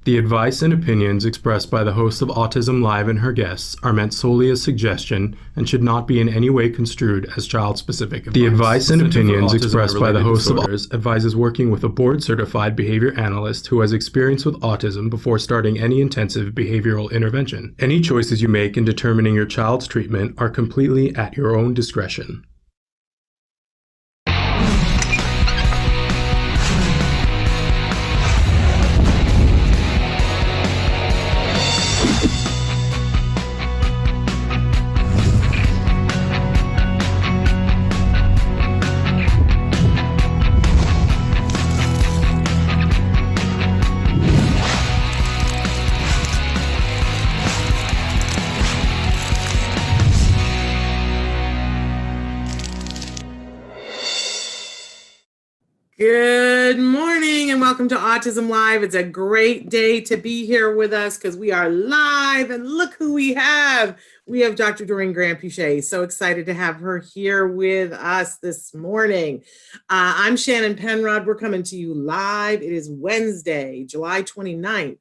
The advice and opinions expressed by the host of Autism Live and her guests are meant solely as suggestion and should not be in any way construed as child-specific advice. The advice and opinions expressed by the host of Autism advises working with a board-certified behavior analyst who has experience with autism before starting any intensive behavioral intervention. Any choices you make in determining your child's treatment are completely at your own discretion. Good morning and welcome to Autism Live. It's a great day to be here with us because we are live and look who we have. We have Dr. Doreen Granpeesheh. So excited to have her here with us this morning. I'm Shannon Penrod. We're coming to you live. It is Wednesday, July 29th.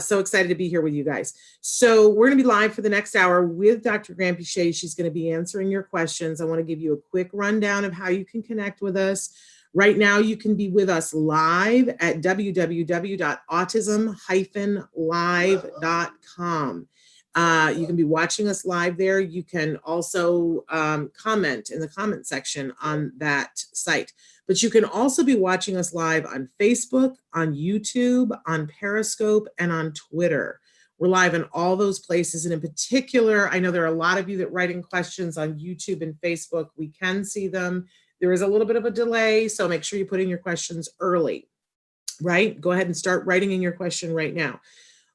So excited to be here with you guys. So we're going to be live for the next hour with Dr. Granpeesheh. She's going to be answering your questions. I want to give you a quick rundown of how you can connect with us. Right now, you can be with us live at www.autism-live.com. You can be watching us live there. You can also comment in the comment section on that site. But you can also be watching us live on Facebook, on YouTube, on Periscope, and on Twitter. We're live in all those places. And in particular, I know there are a lot of you that write in questions on YouTube and Facebook. We can see them. There is a little bit of a delay, so make sure you put in your questions early, right? Go ahead and start writing in your question right now.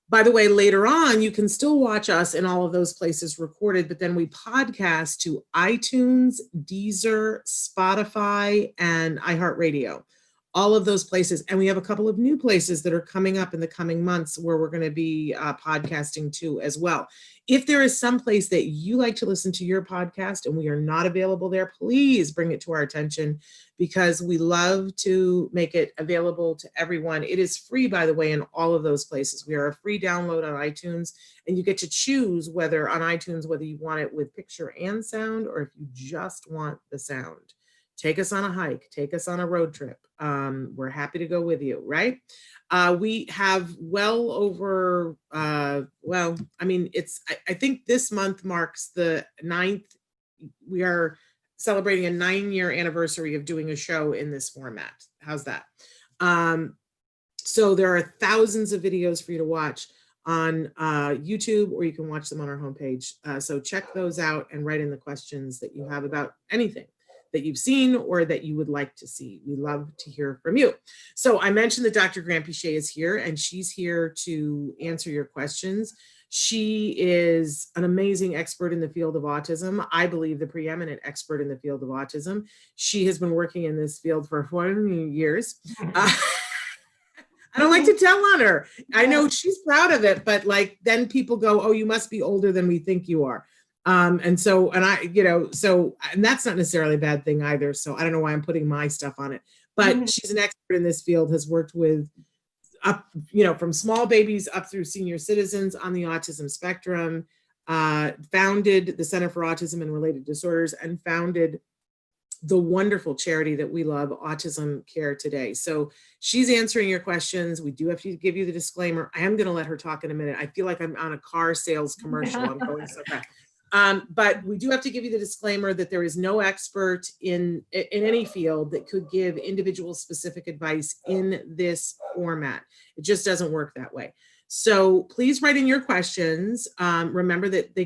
By the way, later on, you can still watch us in all of those places recorded, but then we podcast to iTunes, Deezer, Spotify, and iHeartRadio. All of those places. And we have a couple of new places that are coming up in the coming months where we're going to be podcasting to as well. If there is some place that you like to listen to your podcast and we are not available there, please bring it to our attention because we love to make it available to everyone. It is free, by the way, in all of those places. We are a free download on iTunes, and you get to choose whether on iTunes, whether you want it with picture and sound or if you just want the sound. Take us on a hike, take us on a road trip. We're happy to go with you, right? We have well over, I think this month marks the 9th. We are celebrating a 9-year anniversary of doing a show in this format. How's that? So there are thousands of videos for you to watch on YouTube, or you can watch them on our homepage. So check those out and write in the questions that you have about anything that you've seen or that you would like to see. We love to hear from you. So I mentioned that Dr. Granpeesheh is here and she's here to answer your questions. She is an amazing expert in the field of autism. I believe the preeminent expert in the field of autism. She has been working in this field for 40 years. I don't like to tell on her. I know she's proud of it, but then people go, oh, you must be older than we think you are. And that's not necessarily a bad thing either. So I don't know why I'm putting my stuff on it, but she's an expert in this field, has worked with from small babies up through senior citizens on the autism spectrum, founded the Center for Autism and Related Disorders, and founded the wonderful charity that we love, Autism Care Today. So she's answering your questions. We do have to give you the disclaimer. I am going to let her talk in a minute. I feel like I'm on a car sales commercial. I'm going so fast. But we do have to give you the disclaimer that there is no expert in any field that could give individual specific advice in this format. It just doesn't work that way. So please write in your questions. Remember that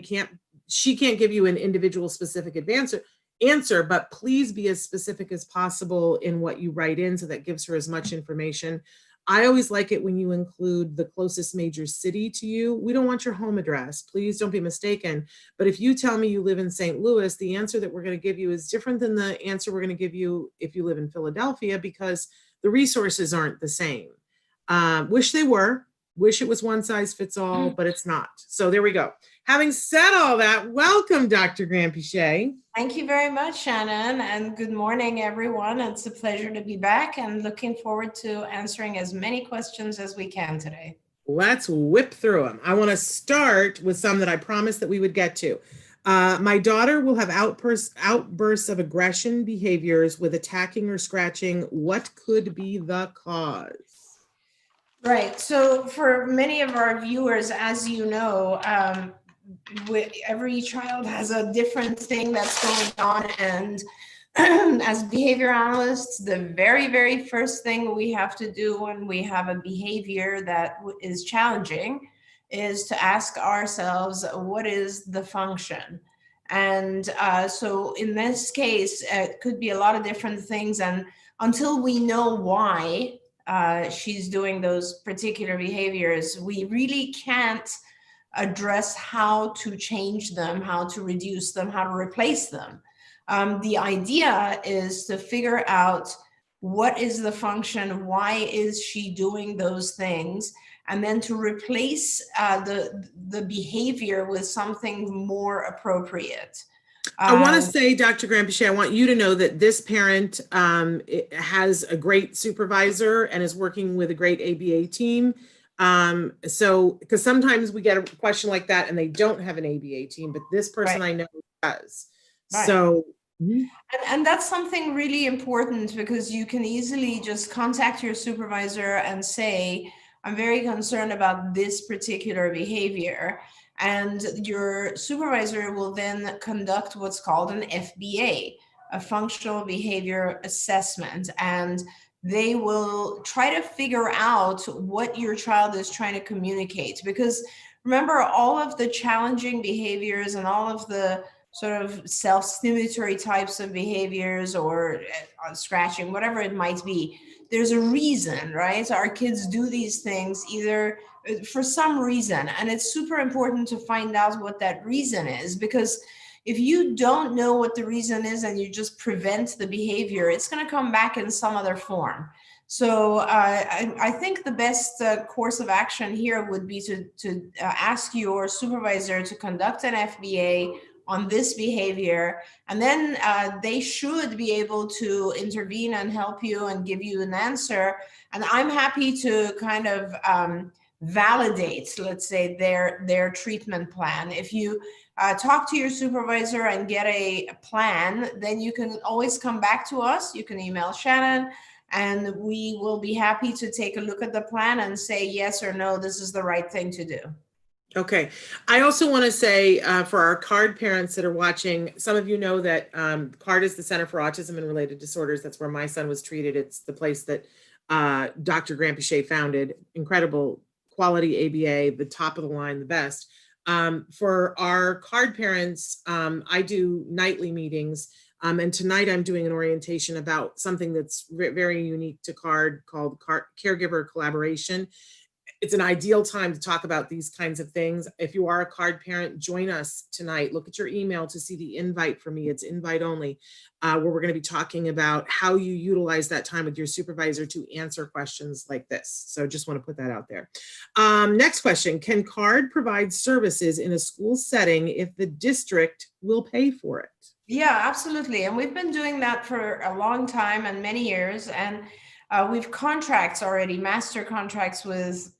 she can't give you an individual specific answer, but please be as specific as possible in what you write in so that gives her as much information. I always like it when you include the closest major city to you. We don't want your home address. Please don't be mistaken. But if you tell me you live in St. Louis, the answer that we're going to give you is different than the answer we're going to give you if you live in Philadelphia, because the resources aren't the same. Wish they were. Wish it was one size fits all, but it's not. So there we go. Having said all that, welcome, Dr. Granpeesheh. Thank you very much, Shannon, and good morning, everyone. It's a pleasure to be back and looking forward to answering as many questions as we can today. Let's whip through them. I want to start with some that I promised that we would get to. My daughter will have outbursts of aggression behaviors with attacking or scratching. What could be the cause? Right. So for many of our viewers, as you know, every child has a different thing that's going on. And as behavior analysts, the very, very first thing we have to do when we have a behavior that is challenging is to ask ourselves, what is the function? And so in this case, it could be a lot of different things. And until we know why she's doing those particular behaviors, we really can't address how to change them, how to reduce them, how to replace them. The idea is to figure out what is the function, why is she doing those things, and then to replace the behavior with something more appropriate. I want to say, Dr. Granpeesheh, I want you to know that this parent has a great supervisor and is working with a great ABA team. So, because sometimes we get a question like that and they don't have an ABA team, but this person I know does. Right. So, and that's something really important, because you can easily just contact your supervisor and say, I'm very concerned about this particular behavior. And your supervisor will then conduct what's called an FBA, a functional behavior assessment. And they will try to figure out what your child is trying to communicate. Because remember, all of the challenging behaviors and all of the sort of self-stimulatory types of behaviors, or scratching, whatever it might be, there's a reason, right? Our kids do these things either for some reason, and it's super important to find out what that reason is, because if you don't know what the reason is and you just prevent the behavior, it's going to come back in some other form. So I think the best course of action here would be to ask your supervisor to conduct an FBA on this behavior, and then they should be able to intervene and help you and give you an answer. And I'm happy to kind of validate, let's say, their treatment plan. If you talk to your supervisor and get a plan, then you can always come back to us. You can email Shannon, and we will be happy to take a look at the plan and say yes or no, this is the right thing to do. Okay. I also want to say for our CARD parents that are watching, some of you know that CARD is the Center for Autism and Related Disorders. That's where my son was treated. It's the place that Dr. Granpeesheh founded. Incredible quality ABA, the top of the line, the best. For our CARD parents, I do nightly meetings. And tonight I'm doing an orientation about something that's very unique to CARD called caregiver collaboration. It's an ideal time to talk about these kinds of things. If you are a CARD parent, join us tonight. Look at your email to see the invite for me. It's invite only, where we're going to be talking about how you utilize that time with your supervisor to answer questions like this. So just want to put that out there. Next question, can CARD provide services in a school setting if the district will pay for it? Yeah, absolutely. And we've been doing that for a long time and many years. And we've contracts already, master contracts with,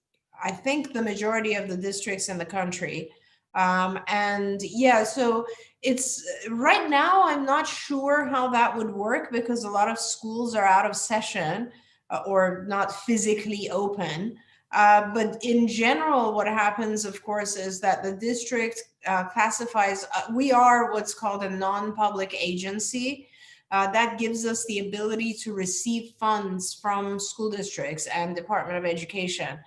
I think, the majority of the districts in the country. And yeah, so it's right now, I'm not sure how that would work, because a lot of schools are out of session or not physically open. But in general, what happens, of course, is that the district classifies, we are what's called a non-public agency. That gives us the ability to receive funds from school districts and Department of Education.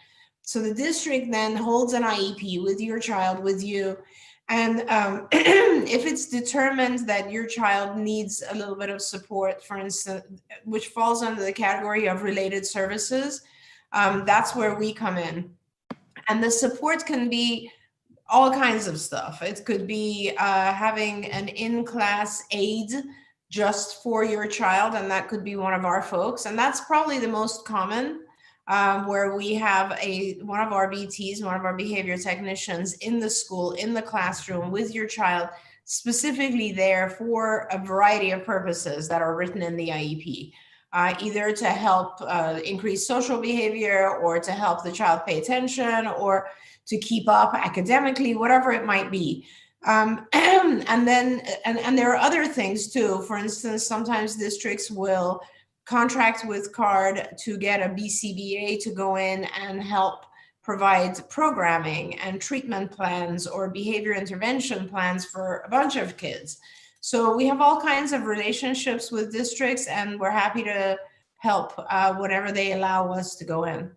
So the district then holds an IEP with your child, with you. And if it's determined that your child needs a little bit of support, for instance, which falls under the category of related services, that's where we come in. And the support can be all kinds of stuff. It could be having an in-class aide just for your child, and that could be one of our folks. And that's probably the most common, where we have one of our BTs, one of our behavior technicians in the school, in the classroom with your child, specifically there for a variety of purposes that are written in the IEP. either to help increase social behavior, or to help the child pay attention, or to keep up academically, whatever it might be. And there are other things too. For instance, sometimes districts will contract with CARD to get a BCBA to go in and help provide programming and treatment plans or behavior intervention plans for a bunch of kids. So we have all kinds of relationships with districts, and we're happy to help whenever they allow us to go in.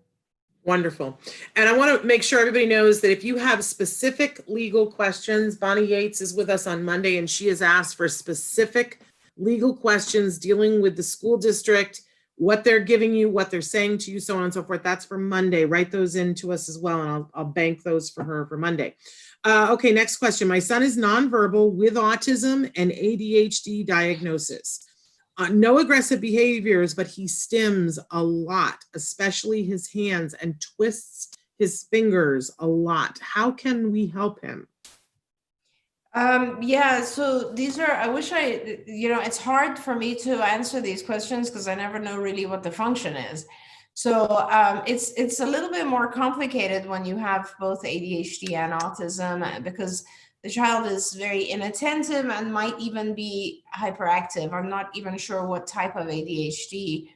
Wonderful. And I want to make sure everybody knows that if you have specific legal questions, Bonnie Yates is with us on Monday, and she has asked for specific legal questions dealing with the school district, what they're giving you, what they're saying to you, so on and so forth. That's for Monday. Write those in to us as well, and I'll bank those for her for Monday. Okay, next question. My son is nonverbal with autism and ADHD diagnosis. No aggressive behaviors, but he stims a lot, especially his hands, and twists his fingers a lot. How can we help him? Yeah, so these are, I wish it's hard for me to answer these questions because I never know really what the function is. So it's a little bit more complicated when you have both ADHD and autism, because the child is very inattentive and might even be hyperactive. I'm not even sure what type of ADHD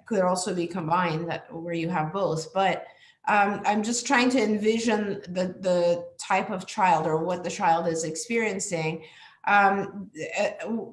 could also be combined, where you have both. But I'm just trying to envision the type of child or what the child is experiencing.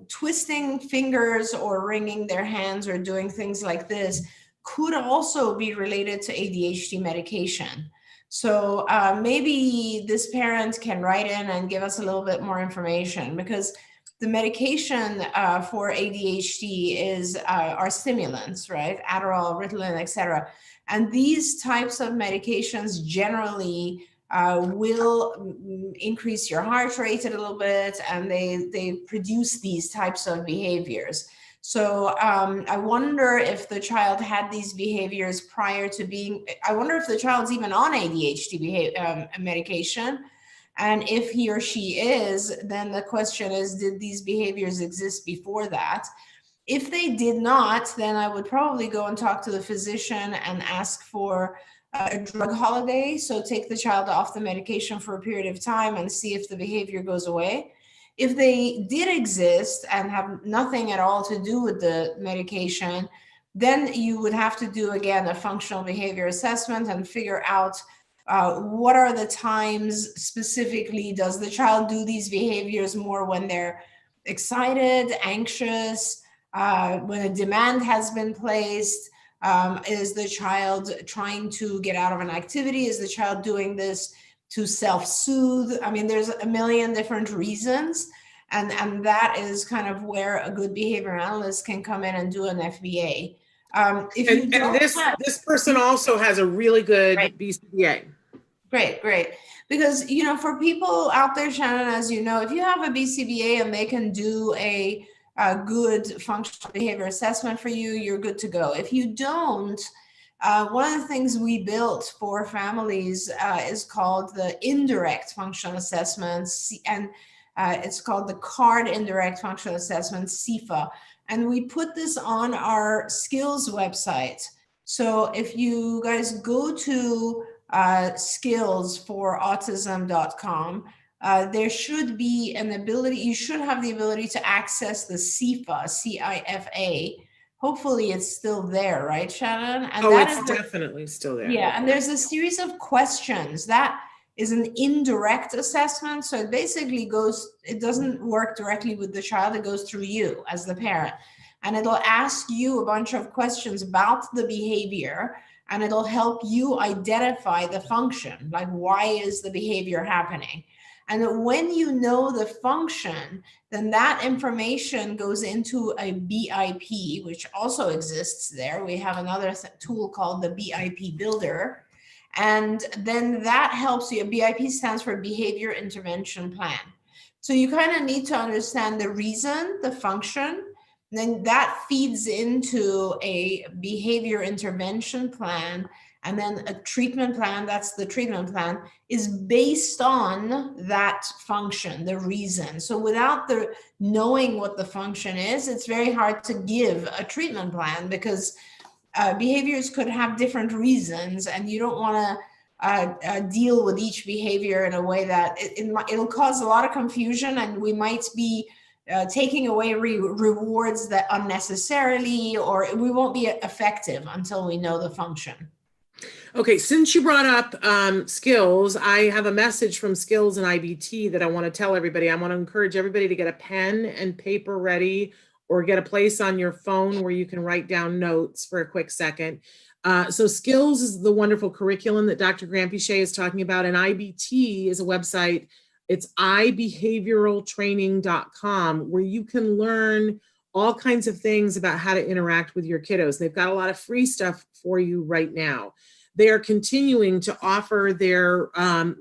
Twisting fingers or wringing their hands or doing things like this could also be related to ADHD medication. So maybe this parent can write in and give us a little bit more information, because the medication for ADHD are stimulants, right? Adderall, Ritalin, etc. And these types of medications generally will increase your heart rate a little bit, and they produce these types of behaviors. So I wonder if the child had these behaviors prior to I wonder if the child's even on ADHD medication. And if he or she is, then the question is, did these behaviors exist before that? If they did not, then I would probably go and talk to the physician and ask for a drug holiday. So take the child off the medication for a period of time and see if the behavior goes away. If they did exist and have nothing at all to do with the medication, then you would have to do, again, a functional behavior assessment and figure out what are the times specifically. Does the child do these behaviors more when they're excited, anxious, when a demand has been placed? Is the child trying to get out of an activity? Is the child doing this to self-soothe? I mean, there's a million different reasons. And that is kind of where a good behavior analyst can come in and do an FBA. This person also has a really good right. BCBA. Great. Because, for people out there, Shannon, as you know, if you have a BCBA and they can do a good functional behavior assessment for you, you're good to go. If you don't, one of the things we built for families is called the indirect functional assessments, and it's called the CARD Indirect Functional Assessment, CFA. And we put this on our skills website. So if you guys go to skills4autism.com, there should be an ability, you should have the ability to access the CIFA, C-I-F-A. Hopefully it's still there, right, Shannon? And it's definitely still there. Yeah, and there's a series of questions. That is an indirect assessment. So it basically it doesn't work directly with the child, it goes through you as the parent. And it'll ask you a bunch of questions about the behavior, and it'll help you identify the function, like why is the behavior happening? And when you know the function, then that information goes into a BIP, which also exists there. We have another tool called the BIP Builder. And then that helps you. BIP stands for Behavior Intervention Plan. So you kind of need to understand the reason, the function, then that feeds into a behavior intervention plan. And then a treatment plan, that's the treatment plan, is based on that function, the reason. So without the knowing what the function is, it's very hard to give a treatment plan, because behaviors could have different reasons, and you don't want to deal with each behavior in a way that it'll cause a lot of confusion, and we might be taking away rewards that unnecessarily, or we won't be effective until we know the function. Okay, since you brought up skills, I have a message from Skills and IBT that I want to tell everybody. I want to encourage everybody to get a pen and paper ready, or get a place on your phone where you can write down notes for a quick second. So Skills is the wonderful curriculum that Dr. Granpeesheh is talking about, and IBT is a website. It's ibehavioraltraining.com, where you can learn all kinds of things about how to interact with your kiddos. They've got a lot of free stuff for you right now. They are continuing to offer their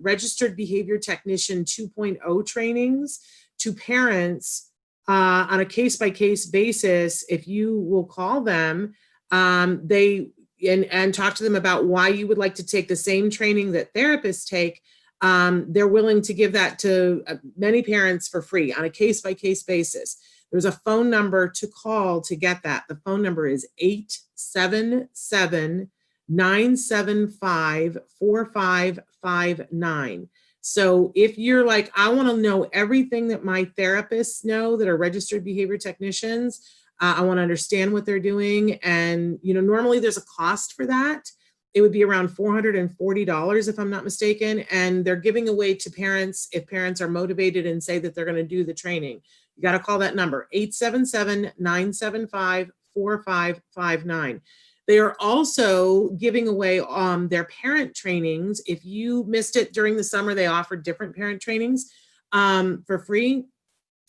registered behavior technician 2.0 trainings to parents on a case-by-case basis. If you will call them, and talk to them about why you would like to take the same training that therapists take, they're willing to give that to many parents for free on a case-by-case basis. There's a phone number to call to get that. The phone number is 877-975-4559. So if you're like, I want to know everything that my therapists know that are registered behavior technicians, I want to understand what they're doing. And, normally there's a cost for that. It would be around $440 if I'm not mistaken. And they're giving away to parents if parents are motivated and say that they're going to do the training. You got to call that number, 877-975-4559. They are also giving away their parent trainings. If you missed it during the summer, they offered different parent trainings for free.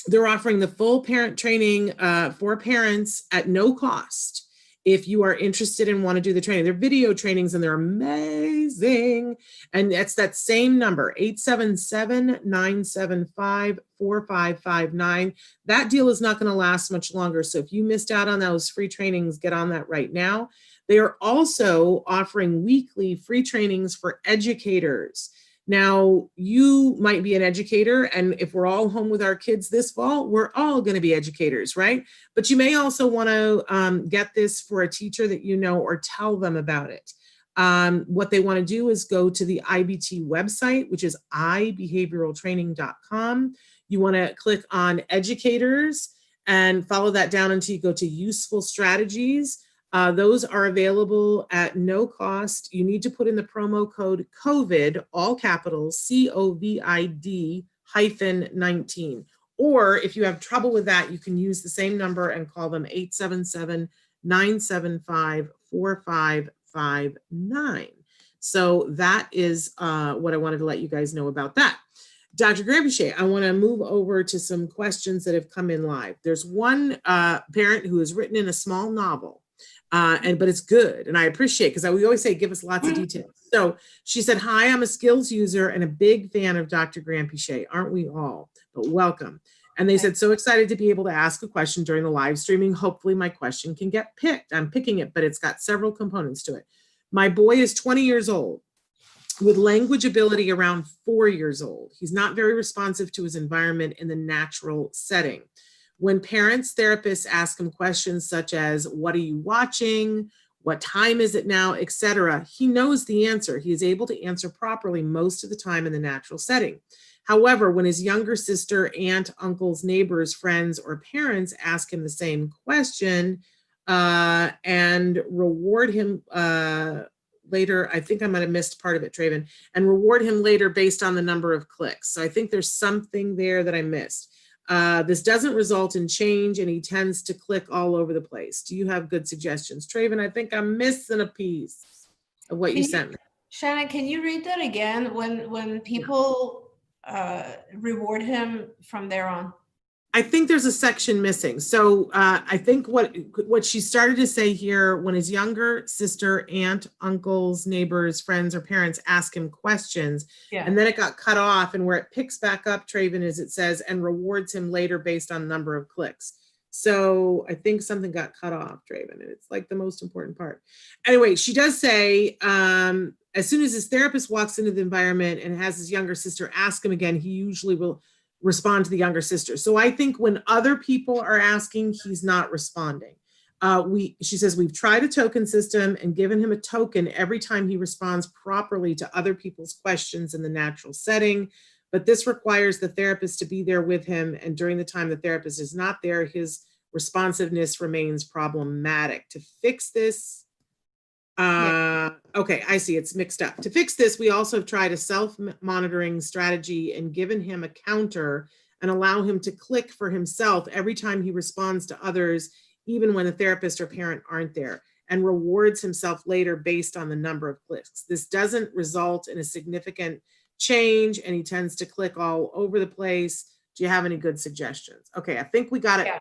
They're offering the full parent training for parents at no cost if you are interested and want to do the training. They're video trainings and they're amazing. And it's that same number, 877-975-4559. That deal is not going to last much longer. So if you missed out on those free trainings, get on that right now. They are also offering weekly free trainings for educators. Now, you might be an educator, and if we're all home with our kids this fall, we're all going to be educators, right? But you may also want to get this for a teacher that you know, or tell them about it. What they want to do is go to the IBT website, which is ibehavioraltraining.com. You want to click on educators and follow that down until you go to useful strategies. Those are available at no cost. You need to put in the promo code COVID, all capitals, COVID-19. Or if you have trouble with that, you can use the same number and call them 877-975-4559. So that is what I wanted to let you guys know about that. Dr. Granpeesheh, I want to move over to some questions that have come in live. There's one parent who has written in a small novel. But it's good, and I appreciate, because we always say give us lots of details. So she said, "Hi, I'm a skills user and a big fan of Dr. Granpeesheh. Aren't we all? But welcome." And they said, "So excited to be able to ask a question during the live streaming. Hopefully my question can get picked. I'm picking it, but it's got several components to it. My boy is 20 years old with language ability around 4 years old. He's not very responsive to his environment in the natural setting. When parents, therapists ask him questions such as, what are you watching? What time is it now, etc., he knows the answer. He is able to answer properly most of the time in the natural setting. However, when his younger sister, aunt, uncles, neighbors, friends, or parents ask him the same question and reward him later, I think I might have missed part of it, Traven, and reward him later based on the number of clicks. So I think there's something there that I missed. This doesn't result in change, and he tends to click all over the place. Do you have good suggestions? Traven, I think I'm missing a piece of what you sent me. Shannon, can you read that again? When people reward him from there on? I think there's a section missing. So I think what she started to say here, when his younger sister, aunt, uncles, neighbors, friends, or parents ask him questions, and then it got cut off, and where it picks back up, Traven, is it says, and rewards him later based on number of clicks. So I think something got cut off, Draven, and it's like the most important part. Anyway, she does say, as soon as his therapist walks into the environment and has his younger sister ask him again, he usually will respond to the younger sister. So I think when other people are asking, he's not responding. She says, we've tried a token system and given him a token every time he responds properly to other people's questions in the natural setting. But this requires the therapist to be there with him. And during the time the therapist is not there, his responsiveness remains problematic. To fix this, okay, I see, it's mixed up. To fix this, we also have tried a self-monitoring strategy and given him a counter and allow him to click for himself every time he responds to others, even when the therapist or parent aren't there, and rewards himself later based on the number of clicks. This doesn't result in a significant change, and he tends to click all over the place. Do you have any good suggestions? Okay, I think we got it. Yeah.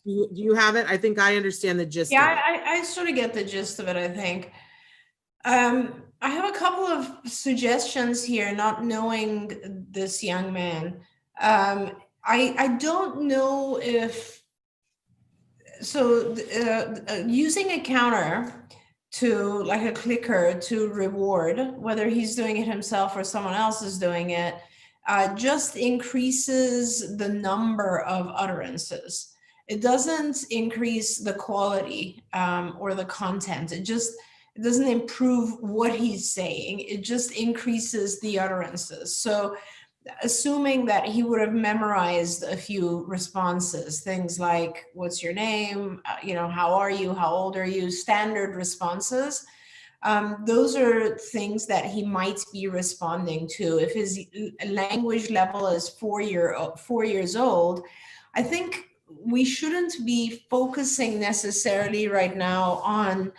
Do you have it? I think I understand the gist of it. I sort of get the gist of it, I think. I have a couple of suggestions here, not knowing this young man. I don't know if, so using a counter to, like a clicker to reward, whether he's doing it himself or someone else is doing it, just increases the number of utterances. It doesn't increase the quality or the content. It doesn't improve what he's saying. It just increases the utterances. So assuming that he would have memorized a few responses, things like, what's your name? How are you? How old are you? Standard responses. Those are things that he might be responding to. If his language level is 4 years old, I think we shouldn't be focusing necessarily right now on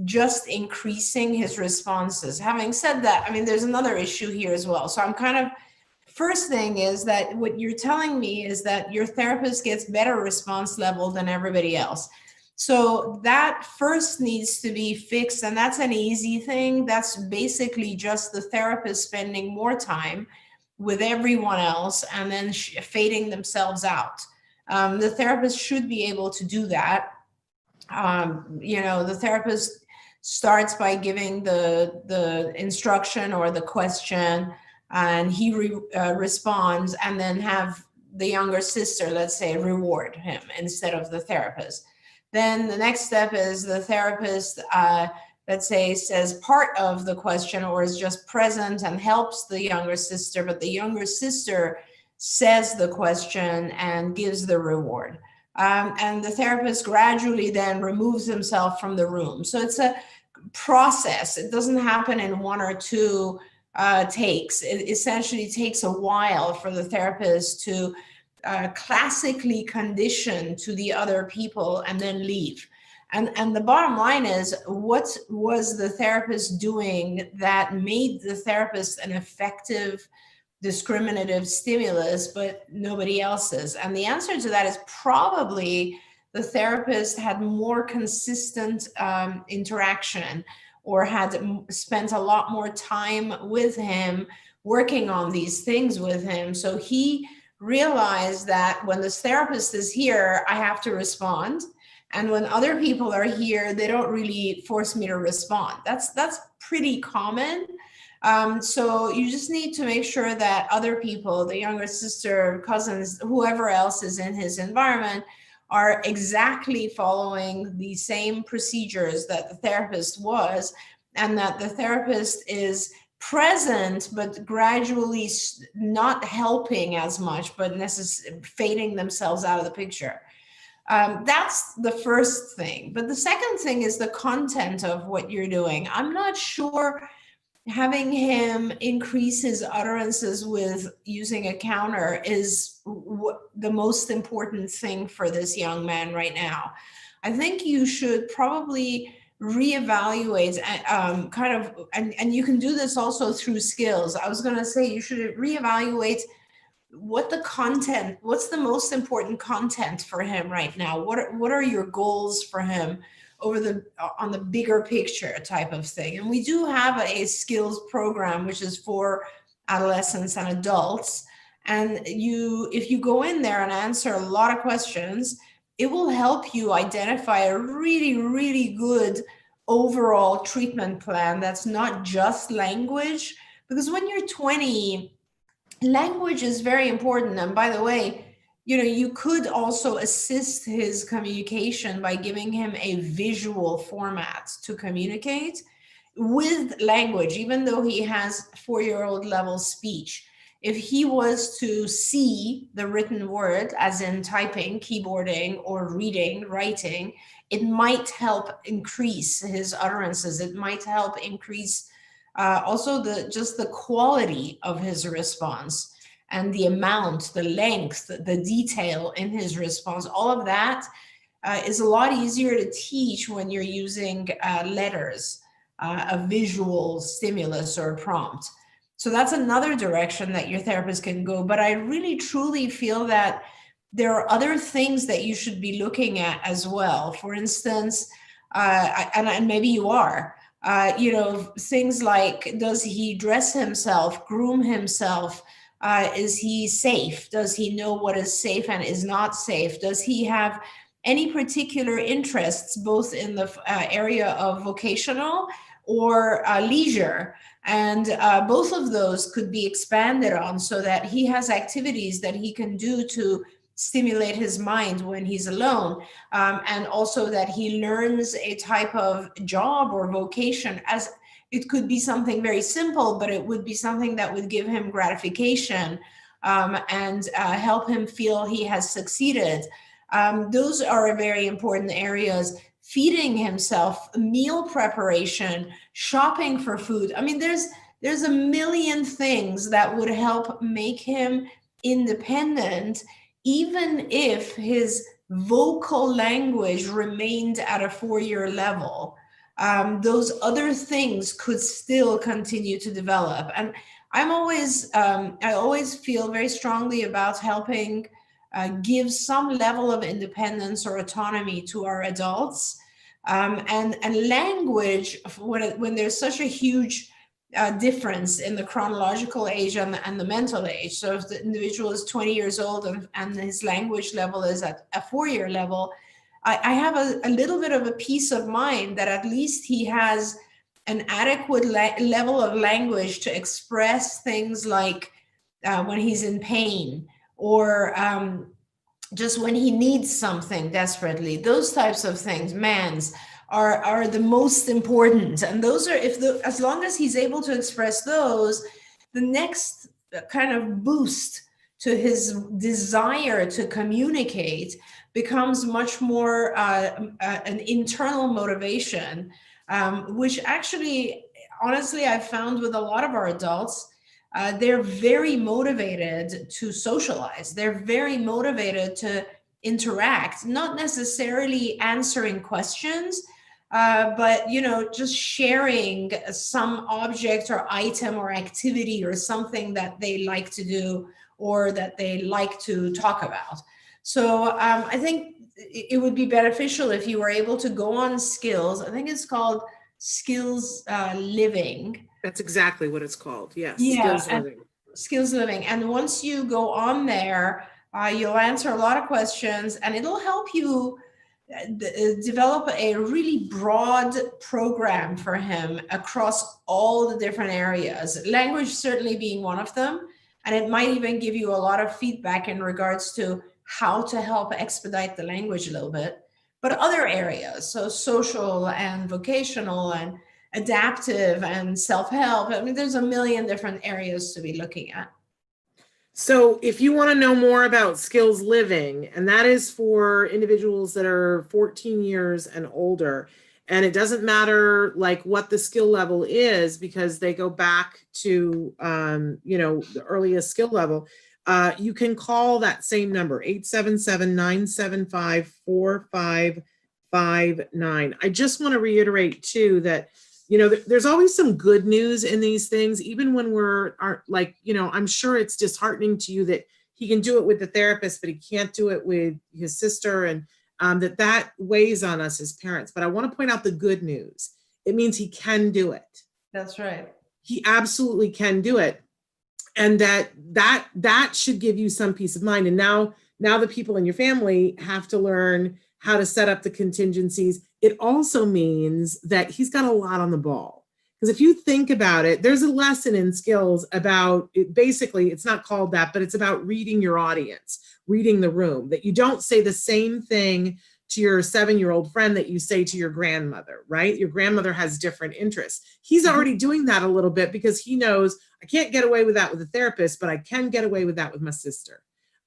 just increasing his responses. Having said that, I mean, there's another issue here as well. So I'm kind of, first thing is that what you're telling me is that your therapist gets better response level than everybody else. So that first needs to be fixed, and that's an easy thing. That's basically just the therapist spending more time with everyone else and then fading themselves out. The therapist should be able to do that. The therapist starts by giving the instruction or the question, and he responds, and then have the younger sister, let's say, reward him instead of the therapist. Then the next step is the therapist, let's say, says part of the question or is just present and helps the younger sister, but the younger sister says the question and gives the reward. And the therapist gradually then removes himself from the room. So it's a process. It doesn't happen in 1 or 2 takes. It essentially takes a while for the therapist to classically condition to the other people and then leave. And the bottom line is, what was the therapist doing that made the therapist an effective discriminative stimulus, but nobody else's? And the answer to that is probably the therapist had more consistent interaction, or had spent a lot more time with him, working on these things with him. So he realized that when this therapist is here, I have to respond. And when other people are here, they don't really force me to respond. That's pretty common. So you just need to make sure that other people, the younger sister, cousins, whoever else is in his environment, are exactly following the same procedures that the therapist was, and that the therapist is present, but gradually not helping as much, but fading themselves out of the picture. That's the first thing. But the second thing is the content of what you're doing. I'm not sure having him increase his utterances with using a counter is the most important thing for this young man right now. I think you should probably reevaluate and you can do this also through skills. I was going to say you should reevaluate what's the most important content for him right now. What are your goals for him on the bigger picture type of thing? And we do have a skills program, which is for adolescents and adults. And if you go in there and answer a lot of questions, it will help you identify a really, really good overall treatment plan that's not just language. Because when you're 20, language is very important. And by the way, you could also assist his communication by giving him a visual format to communicate with language, even though he has 4-year-old level speech. If he was to see the written word, as in typing, keyboarding, or reading, writing, it might help increase his utterances. It might help increase also just the quality of his response, and the amount, the length, the detail in his response. All of that is a lot easier to teach when you're using letters, a visual stimulus or a prompt. So that's another direction that your therapist can go. But I really truly feel that there are other things that you should be looking at as well. For instance, and maybe you are, things like, does he dress himself, groom himself? Is he safe? Does he know what is safe and is not safe? Does he have any particular interests, both in the area of vocational or leisure? And both of those could be expanded on so that he has activities that he can do to stimulate his mind when he's alone, and also that he learns a type of job or vocation. As it could be something very simple, but it would be something that would give him gratification, and help him feel he has succeeded. Those are very important areas. Feeding himself, meal preparation, shopping for food. I mean, there's a million things that would help make him independent, even if his vocal language remained at a 4-year level. Those other things could still continue to develop. And I always feel very strongly about helping give some level of independence or autonomy to our adults. And language, when there's such a huge difference in the chronological age and the mental age. So if the individual is 20 years old and his language level is at a 4-year level, I have a little bit of a peace of mind that at least he has an adequate level of language to express things like when he's in pain, or just when he needs something desperately. Those types of things, mans, are the most important. And those are, as long as he's able to express those, the next kind of boost to his desire to communicate becomes much more an internal motivation, which actually, honestly, I've found with a lot of our adults, they're very motivated to socialize. They're very motivated to interact, not necessarily answering questions, but just sharing some object or item or activity or something that they like to do or that they like to talk about. So I think it would be beneficial if you were able to go on Skills. I think it's called Skills Living. That's exactly what it's called. Yes. Yeah, Skills Living. Skills Living. And once you go on there, you'll answer a lot of questions, and it'll help you develop a really broad program for him across all the different areas. Language certainly being one of them. And it might even give you a lot of feedback in regards to how to help expedite the language a little bit. But other areas, so social and vocational and adaptive and self-help. I mean, there's a million different areas to be looking at. So if you want to know more about Skills Living, and that is for individuals that are 14 years and older, and it doesn't matter like what the skill level is, because they go back to, the earliest skill level, you can call that same number, 877-975-4559. I just want to reiterate too that there's always some good news in these things, even when I'm sure it's disheartening to you that he can do it with the therapist, but he can't do it with his sister, and that weighs on us as parents. But I want to point out the good news. It means he can do it. That's right. He absolutely can do it. And that should give you some peace of mind. And now Now the people in your family have to learn how to set up the contingencies. It also means that he's got a lot on the ball. Because if you think about it, there's a lesson in skills about it. Basically, it's not called that, but it's about reading your audience, reading the room, that you don't say the same thing to your 7-year-old friend that you say to your grandmother, right? Your grandmother has different interests. He's already doing that a little bit because he knows I can't get away with that with a therapist, but I can get away with that with my sister.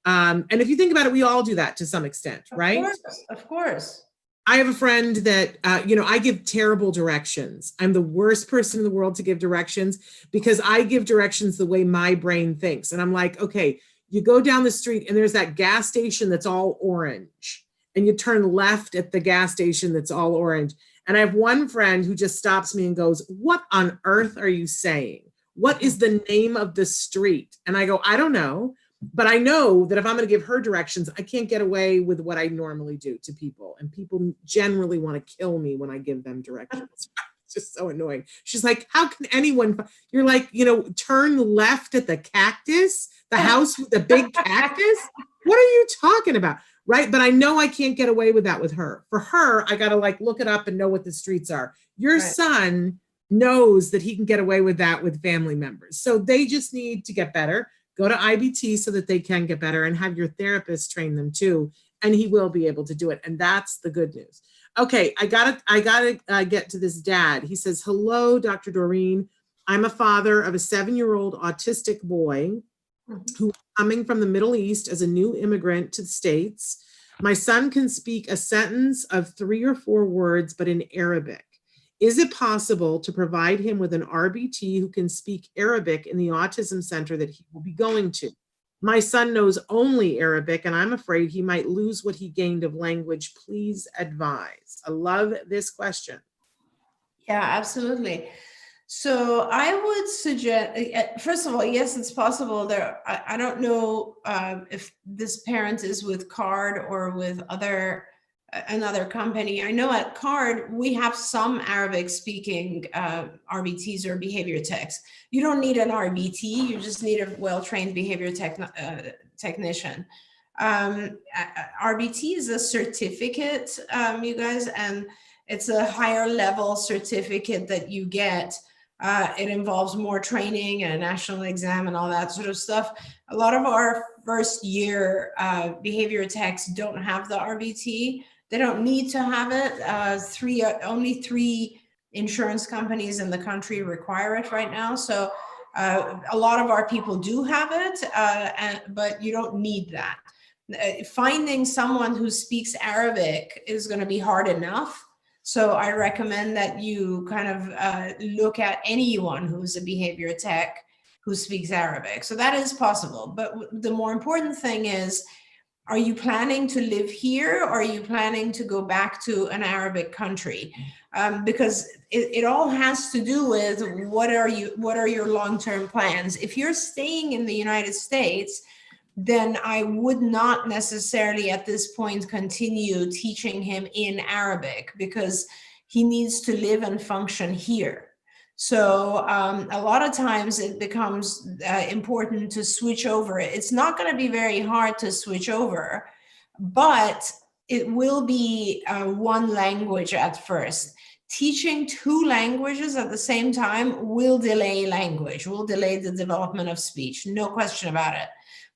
And if you think about it, we all do that to some extent, right? Of course. I have a friend that, I give terrible directions. I'm the worst person in the world to give directions because I give directions the way my brain thinks. And I'm like, okay, you go down the street and there's that gas station that's all orange, and you turn left at the gas station that's all orange. And I have one friend who just stops me and goes, what on earth are you saying? What is the name of the street? And I go, I don't know. But I know that if I'm going to give her directions, I can't get away with what I normally do to people. And people generally want to kill me when I give them directions. It's just so annoying. She's like, how can anyone, you're like, turn left at the cactus, the house with the big cactus. What are you talking about? Right. But I know I can't get away with that with her. For her, I got to look it up and know what the streets are. Your son knows that he can get away with that with family members. So they just need to get better. Go to IBT so that they can get better, and have your therapist train them too. And he will be able to do it. And that's the good news. Okay, I gotta get to this dad. He says, hello, Dr. Doreen. I'm a father of a 7-year-old autistic boy who is coming from the Middle East as a new immigrant to the States. My son can speak a sentence of 3 or 4 words, but in Arabic. Is it possible to provide him with an RBT who can speak Arabic in the autism center that he will be going to? My son knows only Arabic, and I'm afraid he might lose what he gained of language. Please advise. I love this question. Yeah, absolutely. So I would suggest, first of all, yes, it's possible. I don't know if this parent is with CARD or with another company. I know at CARD, we have some Arabic speaking RBTs or behavior techs. You don't need an RBT, you just need a well-trained behavior technician. RBT is a certificate, you guys, and it's a higher level certificate that you get. It involves more training and a national exam and all that sort of stuff. A lot of our first year behavior techs don't have the RBT. They don't need to have it. Only 3 insurance companies in the country require it right now. So a lot of our people do have it, but you don't need that. Finding someone who speaks Arabic is going to be hard enough. So I recommend that you kind of look at anyone who's a behavior tech who speaks Arabic. So that is possible. But the more important thing is, are you planning to live here, or are you planning to go back to an Arabic country? Because it all has to do with what are your long-term plans. If you're staying in the United States, then I would not necessarily at this point continue teaching him in Arabic, because he needs to live and function here. So a lot of times it becomes important to switch over. It's not going to be very hard to switch over, but it will be one language at first. Teaching 2 languages at the same time will delay language, will delay the development of speech, no question about it.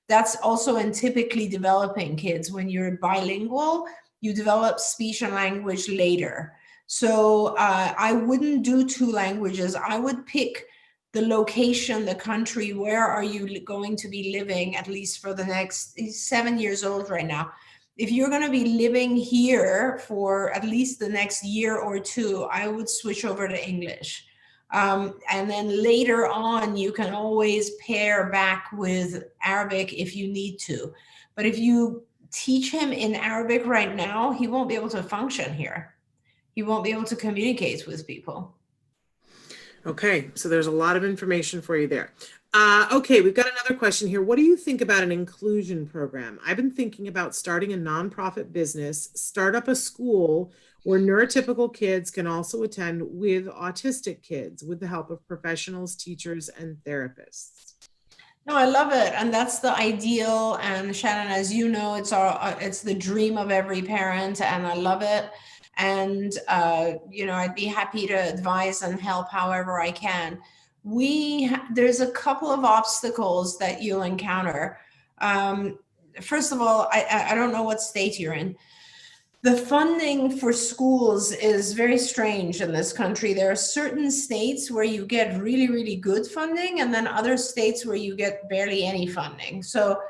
That's also in typically developing kids. When you're bilingual, you develop speech and language later. So I wouldn't do 2 languages. I would pick the location, the country, where are you going to be living, at least for the next, he's 7 years old right now. If you're going to be living here for at least the next year or 2, I would switch over to English. And then later on, you can always pair back with Arabic if you need to. But if you teach him in Arabic right now, he won't be able to function here. He won't be able to communicate with people. Okay, so there's a lot of information for you there. Okay, we've got another question here. What do you think about an inclusion program? I've been thinking about starting a nonprofit business, start up a school where neurotypical kids can also attend with autistic kids with the help of professionals, teachers, and therapists. No, I love it, and that's the ideal. And Shannon, as you know, it's the dream of every parent, and I love it. And I'd be happy to advise and help however I can. There's a couple of obstacles that you'll encounter. Um, First of all, I don't know what state you're in. The funding for schools is very strange in this country. There are certain states where you get really, really good funding, and then other states where you get barely any funding. So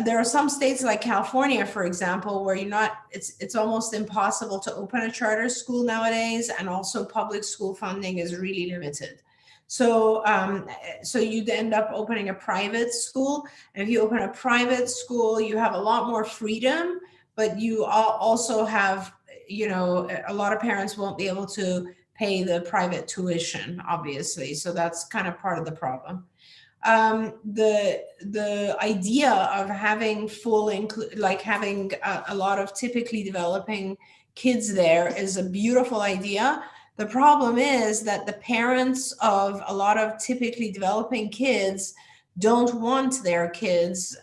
there are some states like California, for example, where it's almost impossible to open a charter school nowadays, and also public school funding is really limited. So you'd end up opening a private school, and if you open a private school, you have a lot more freedom, but you also have, a lot of parents won't be able to pay the private tuition, obviously. So that's kind of part of the problem. The idea of having having a lot of typically developing kids there is a beautiful idea. The problem is that the parents of a lot of typically developing kids don't want their kids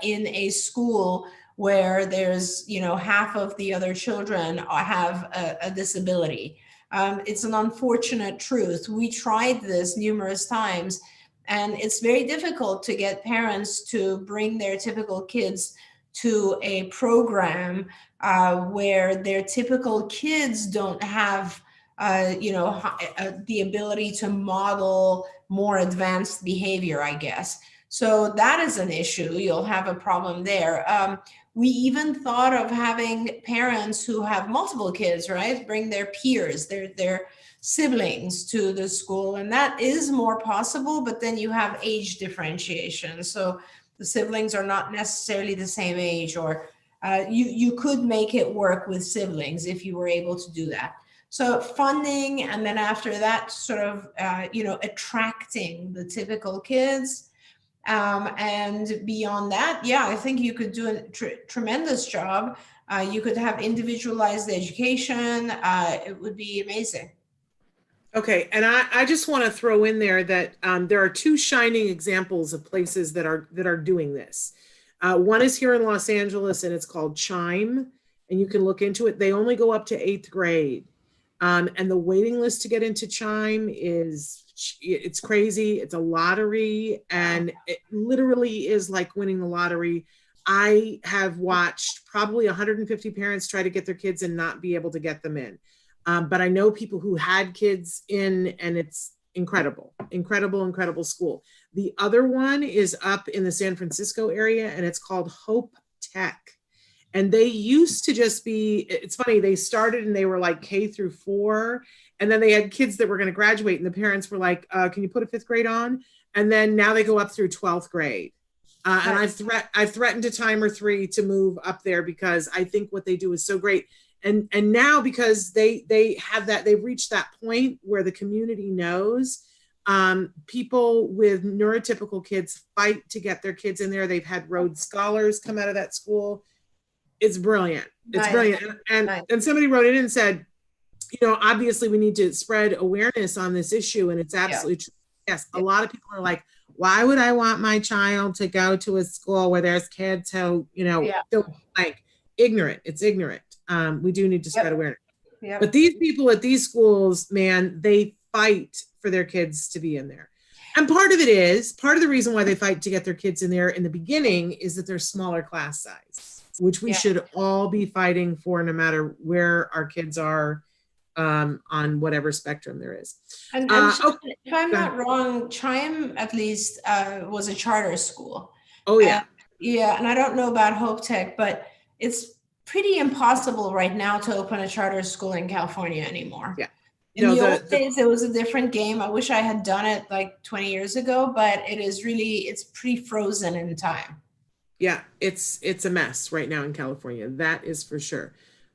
in a school where there's, half of the other children have a disability. It's an unfortunate truth. We tried this numerous times, and it's very difficult to get parents to bring their typical kids to a program where their typical kids don't have the ability to model more advanced behavior, I guess. So that is an issue. You'll have a problem there. We even thought of having parents who have multiple kids, right? Bring their peers, their siblings to the school. And that is more possible, but then you have age differentiation. So the siblings are not necessarily the same age, or you could make it work with siblings if you were able to do that. So funding, and then after that, sort of, attracting the typical kids. And beyond that, yeah, I think you could do a tremendous job. You could have individualized education. It would be amazing. Okay, and I just want to throw in there that there are two shining examples of places that are doing this. One is here in Los Angeles, and it's called Chime, and you can look into it. They only go up to 8th grade. And the waiting list to get into Chime it's crazy. It's a lottery, and it literally is like winning the lottery. I have watched probably 150 parents try to get their kids and not be able to get them in. But I know people who had kids in, and it's incredible school. The other one is up in the San Francisco area, and it's called Hope Tech. And they used to just be, it's funny, they started and they were like K through 4. And then they had kids that were going to graduate, and the parents were like, can you put a 5th grade on? And then now they go up through 12th grade. And I've threatened a time or 3 to move up there, because I think what they do is so great. And now, because they have that, they've reached that point where the community knows, people with neurotypical kids fight to get their kids in there. They've had Rhodes Scholars come out of that school. It's brilliant. It's brilliant. And somebody wrote in and said, obviously we need to spread awareness on this issue. And it's absolutely true. Yes. A lot of people are like, why would I want my child to go to a school where there's kids who, feel like ignorant? It's ignorant. We do need to spread awareness. Yep. But these people at these schools, man, they fight for their kids to be in there. And part of the reason why they fight to get their kids in there in the beginning is that they're smaller class size, which we should all be fighting for, no matter where our kids are on whatever spectrum there is. And if I'm not wrong, Chime at least was a charter school. Oh, yeah. And I don't know about Hope Tech, but it's pretty impossible right now to open a charter school in California anymore. Yeah. In the old days, it was a different game. I wish I had done it like 20 years ago, but it's pretty frozen in time. Yeah, it's a mess right now in California. That is for sure.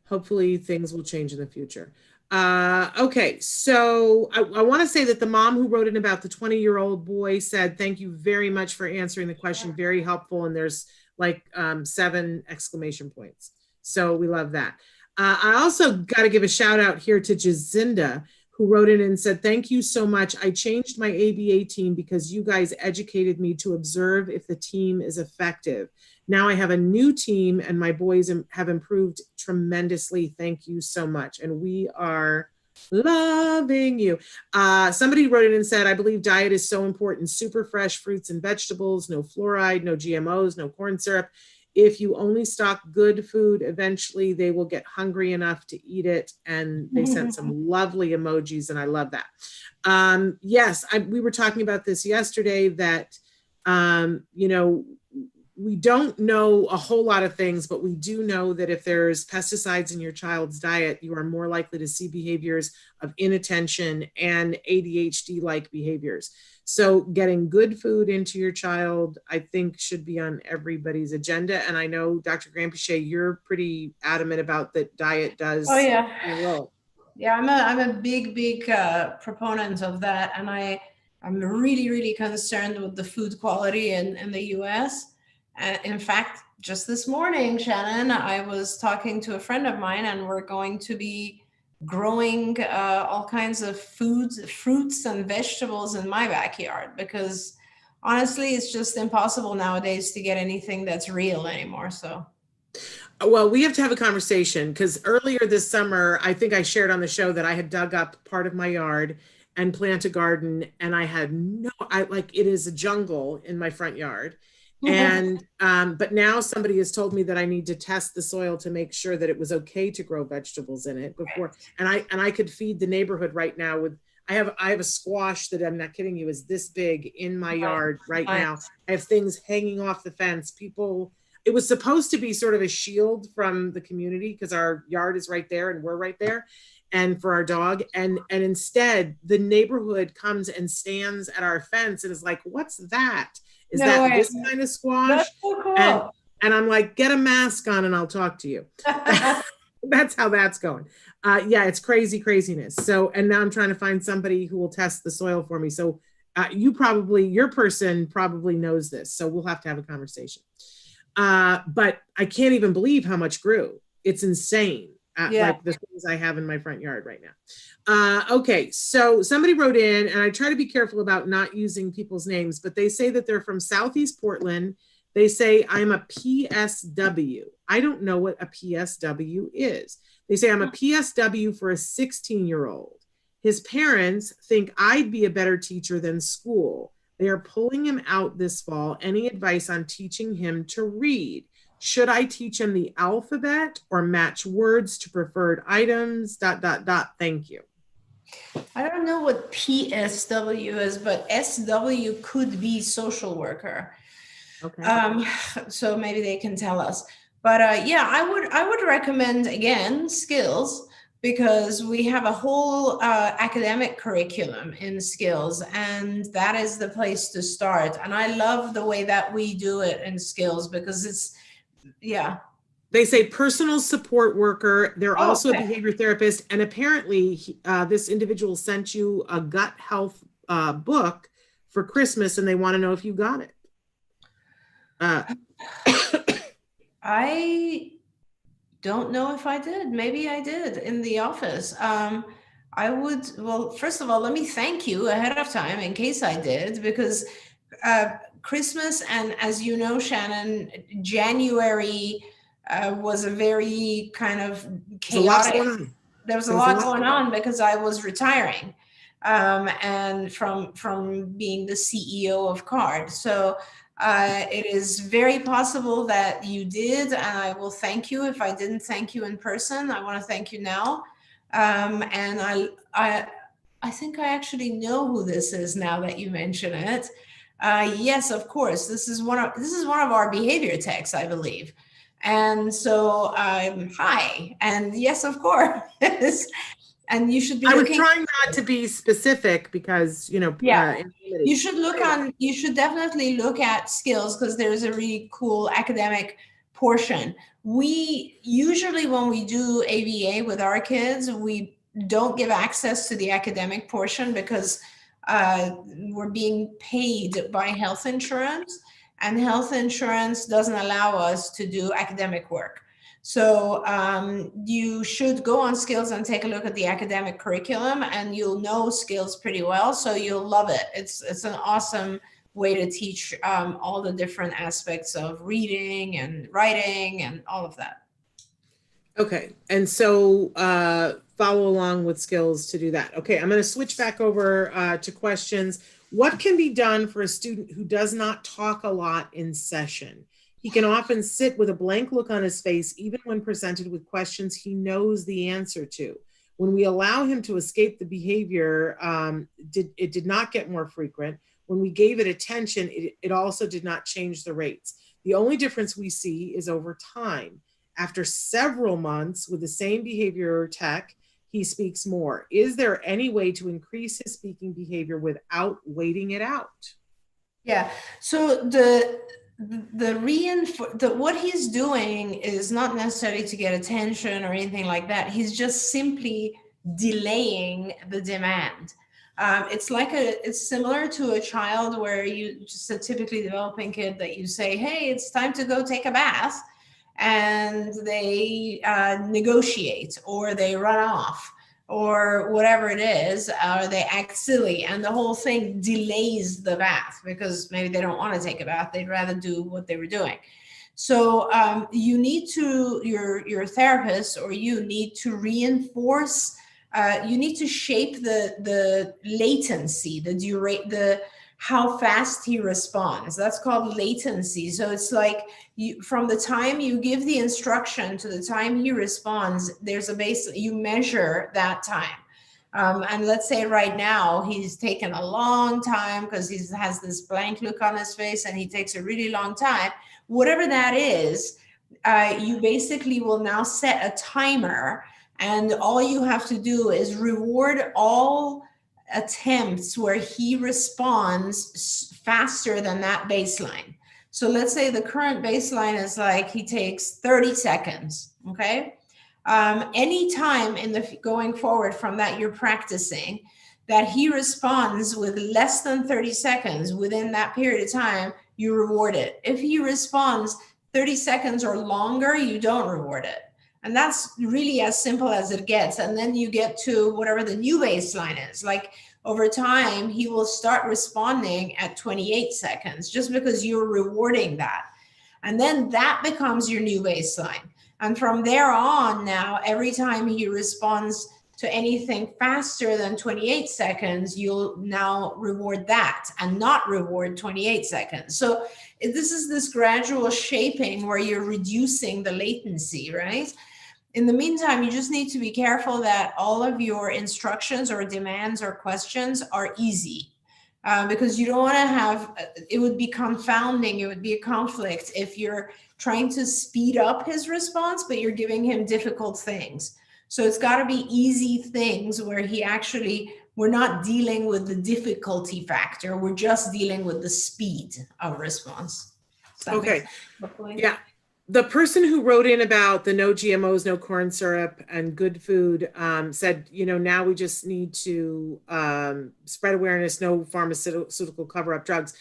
Hopefully things will change in the future. Okay, so I want to say that the mom who wrote in about the 20-year-old boy said, thank you very much for answering the question. Very helpful. And there's like 7 exclamation points. So we love that. I also got to give a shout out here to Jacinda, who wrote in and said, thank you so much. I changed my ABA team because you guys educated me to observe if the team is effective. Now I have a new team and my boys have improved tremendously. Thank you so much. And we are loving you. Somebody wrote in and said, I believe diet is so important. Super fresh fruits and vegetables, no fluoride, no GMOs, no corn syrup. If you only stock good food, eventually they will get hungry enough to eat it. And they sent some lovely emojis, and I love that. Yes, we were talking about this yesterday, that, you know, we don't know a whole lot of things, but we do know that if there's pesticides in your child's diet, you are more likely to see behaviors of inattention and ADHD-like behaviors. So getting good food into your child, I think, should be on everybody's agenda. And I know, Dr. Granpeesheh, you're pretty adamant about that diet does. Oh yeah. Play a role. Yeah, I'm a big proponent of that. And I'm really concerned with the food quality in the US. In fact, just this morning, Shannon, I was talking to a friend of mine, and we're going to be growing all kinds of fruits and vegetables in my backyard, because honestly, it's just impossible nowadays to get anything that's real anymore. So, well, we have to have a conversation, because earlier this summer, I think I shared on the show that I had dug up part of my yard and planted a garden, and I had it is a jungle in my front yard. And but now somebody has told me that I need to test the soil to make sure that it was okay to grow vegetables in it before. And I could feed the neighborhood right now with, I have a squash that, I'm not kidding you, is this big in my yard right now. I have things hanging off the fence. People, it was supposed to be sort of a shield from the community because our yard is right there and we're right there, and for our dog. And instead the neighborhood comes and stands at our fence and is like, what's that? Is that this kind of squash? That's so cool. And I'm like, get a mask on and I'll talk to you. That's how that's going. Yeah, it's craziness. So, and now I'm trying to find somebody who will test the soil for me. So your person probably knows this. So we'll have to have a conversation. But I can't even believe how much grew. It's insane. Like the things I have in my front yard right now. Okay, so somebody wrote in, and I try to be careful about not using people's names, but they say that they're from Southeast Portland. They say, I'm a PSW. I don't know what a PSW is. They say, I'm a PSW for a 16-year-old. His parents think I'd be a better teacher than school. They are pulling him out this fall. Any advice on teaching him to read? Should I teach him the alphabet or match words to preferred items, ... Thank you. I don't know what PSW is, but SW could be social worker. Okay. So maybe they can tell us. But yeah, I would recommend, again, skills, because we have a whole academic curriculum in skills, and that is the place to start. And I love the way that we do it in skills, because it's, yeah. They say personal support worker. They're also a behavior therapist. And apparently this individual sent you a gut health book for Christmas, and they want to know if you got it. I don't know if I did. Maybe I did in the office. Well, first of all, let me thank you ahead of time in case I did, because Christmas, and as you know, Shannon, January was a very kind of chaotic. There was a lot going on because I was retiring, and from being the CEO of CARD. So it is very possible that you did, and I will thank you. If I didn't thank you in person, I want to thank you now. And I think I actually know who this is now that you mention it. Yes, of course. This is one of our behavior techs, I believe. And so, hi, and yes, of course. And you should be. I was trying not to be specific because, you know, you should definitely look at skills, because there's a really cool academic portion. We usually, when we do ABA with our kids, we don't give access to the academic portion because we're being paid by health insurance, and health insurance doesn't allow us to do academic work. So you should go on Skills and take a look at the academic curriculum, and you'll know Skills pretty well. So you'll love it. It's an awesome way to teach all the different aspects of reading and writing and all of that. Okay, and so follow along with Skills to do that. Okay, I'm going to switch back over to questions. What can be done for a student who does not talk a lot in session? He can often sit with a blank look on his face, even when presented with questions he knows the answer to. When we allow him to escape the behavior, it did not get more frequent. When we gave it attention, it also did not change the rates. The only difference we see is over time. After several months with the same behavior tech, he speaks more. Is there any way to increase his speaking behavior without waiting it out? Yeah, so what he's doing is not necessarily to get attention or anything like that. He's just simply delaying the demand. It's similar to a child where you just a typically developing kid that you say, hey, it's time to go take a bath, and they negotiate or they run off or whatever it is, or they act silly, and the whole thing delays the bath because maybe they don't want to take a bath. They'd rather do what they were doing. So you need to, your therapist, or you need to reinforce, you need to shape the latency, how fast he responds. That's called latency. So it's like from the time you give the instruction to the time he responds, there's a base, you measure that time. And let's say right now he's taken a long time because he has this blank look on his face and he takes a really long time. Whatever that is, you basically will now set a timer, and all you have to do is reward all attempts where he responds faster than that baseline. So let's say the current baseline is like he takes 30 seconds, okay? Anytime going forward from that, you're practicing that he responds with less than 30 seconds within that period of time, you reward it. If he responds 30 seconds or longer, you don't reward it. And that's really as simple as it gets. And then you get to whatever the new baseline is. Like over time, he will start responding at 28 seconds just because you're rewarding that. And then that becomes your new baseline. And from there on now, every time he responds to anything faster than 28 seconds, you'll now reward that and not reward 28 seconds. So this is this gradual shaping where you're reducing the latency, right? In the meantime, you just need to be careful that all of your instructions or demands or questions are easy, because you don't want to have, it would be confounding, it would be a conflict if you're trying to speed up his response, but you're giving him difficult things. So it's got to be easy things where we're not dealing with the difficulty factor, we're just dealing with the speed of response. Okay, yeah. The person who wrote in about the no GMOs, no corn syrup, and good food said, now we just need to spread awareness, no pharmaceutical cover-up drugs.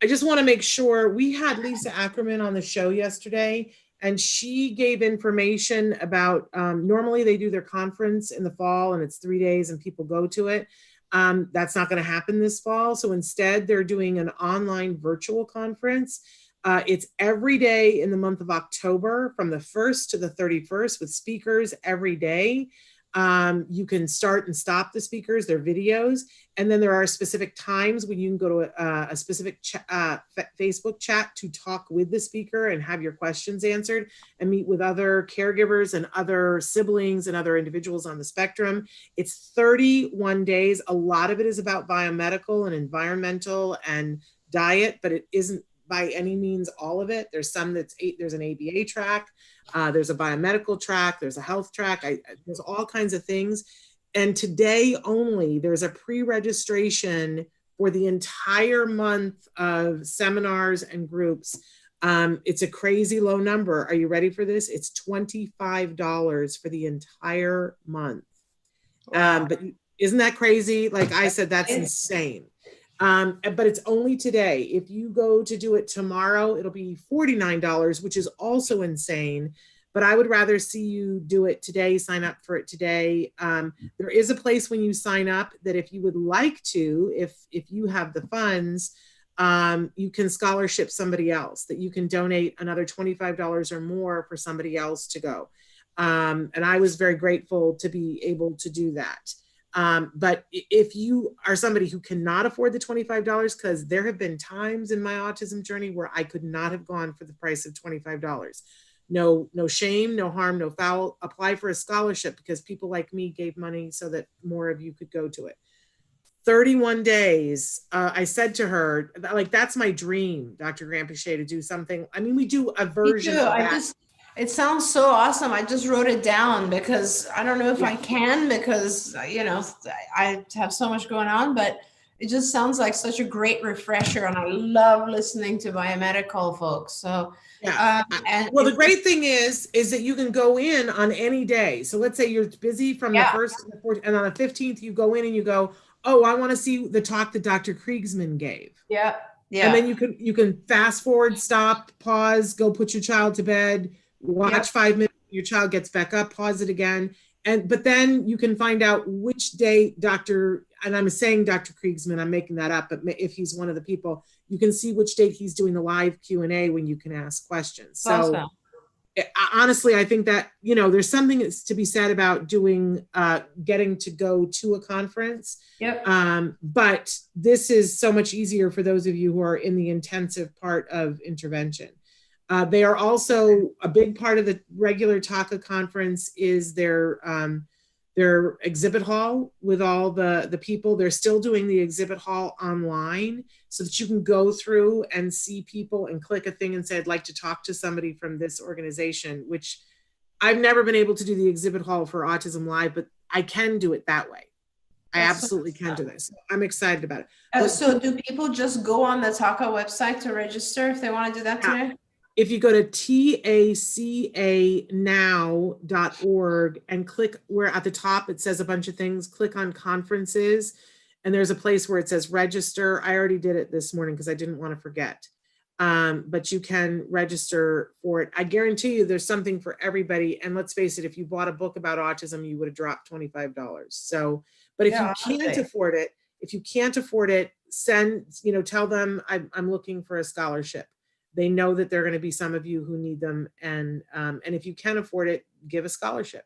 I just want to make sure, we had Lisa Ackerman on the show yesterday, and she gave information about, normally they do their conference in the fall and it's 3 days and people go to it. That's not going to happen this fall. So instead they're doing an online virtual conference. It's every day in the month of October from the 1st to the 31st with speakers every day. You can start and stop the speakers, their videos. And then there are specific times when you can go to a specific Facebook chat to talk with the speaker and have your questions answered and meet with other caregivers and other siblings and other individuals on the spectrum. It's 31 days. A lot of it is about biomedical and environmental and diet, but it isn't by any means all of it. There's some there's an ABA track, there's a biomedical track, there's a health track, there's all kinds of things. And today only, there's a pre-registration for the entire month of seminars and groups. It's a crazy low number. Are you ready for this? It's $25 for the entire month. Wow. But isn't that crazy? Like I said, that's insane. But it's only today. If you go to do it tomorrow, it'll be $49, which is also insane. but I would rather see you do it today, sign up for it today. There is a place when you sign up that if you would like to, if you have the funds, you can scholarship somebody else, that you can donate another $25 or more for somebody else to go. And I was very grateful to be able to do that. But if you are somebody who cannot afford the $25, because there have been times in my autism journey where I could not have gone for the price of $25. No shame, no harm, no foul. Apply for a scholarship, because people like me gave money so that more of you could go to it. 31 days. I said to her, like, that's my dream, Dr. Granpeesheh, to do something. I mean, we do a version of that. It sounds so awesome. I just wrote it down because I don't know if I can, because, you know, I have so much going on, but it just sounds like such a great refresher. And I love listening to biomedical folks. So, well, the great thing is that you can go in on any day. So let's say you're busy from the 1st to the 4th, and on the 15th, you go in and you go, oh, I want to see the talk that Dr. Kriegsman gave. Yeah. And then you can fast forward, stop, pause, go put your child to bed, watch 5 minutes, your child gets back up, pause it again. But then you can find out which day and I'm saying Dr. Kriegsman, I'm making that up, but if he's one of the people, you can see which date he's doing the live Q&A when you can ask questions. So awesome. Honestly, I think that, you know, there's something that's to be said about doing, getting to go to a conference. Yep. But this is so much easier for those of you who are in the intensive part of intervention. They are also a big part of the regular TACA conference is their exhibit hall with all the people. They're still doing the exhibit hall online so that you can go through and see people and click a thing and say, I'd like to talk to somebody from this organization, which I've never been able to do the exhibit hall for Autism Live, but I can do it that way. I absolutely can do this. I'm exciid about it. So do people just go on the TACA website to register if they want to do that today? If you go to tacanow.org and click where at the top it says a bunch of things, click on conferences, and there's a place where it says register. I already did it this morning because I didn't want to forget. But you can register for it. I guarantee you there's something for everybody. And let's face it, if you bought a book about autism, you would have dropped $25. So, but if you can't afford it, tell them I'm looking for a scholarship. They know that there are going to be some of you who need them. And if you can afford it, give a scholarship.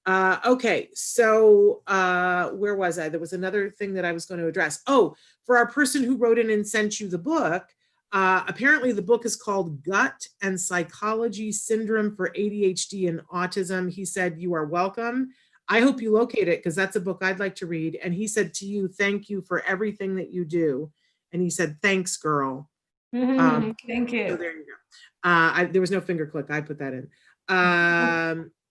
Okay, so where was I? There was another thing that I was going to address. Oh, for our person who wrote in and sent you the book, apparently the book is called Gut and Psychology Syndrome for ADHD and Autism. He said, you are welcome. I hope you locate it because that's a book I'd like to read. And he said to you, thank you for everything that you do. And he said, thanks, girl. Thank you. So there you go. There was no finger click. I put that in.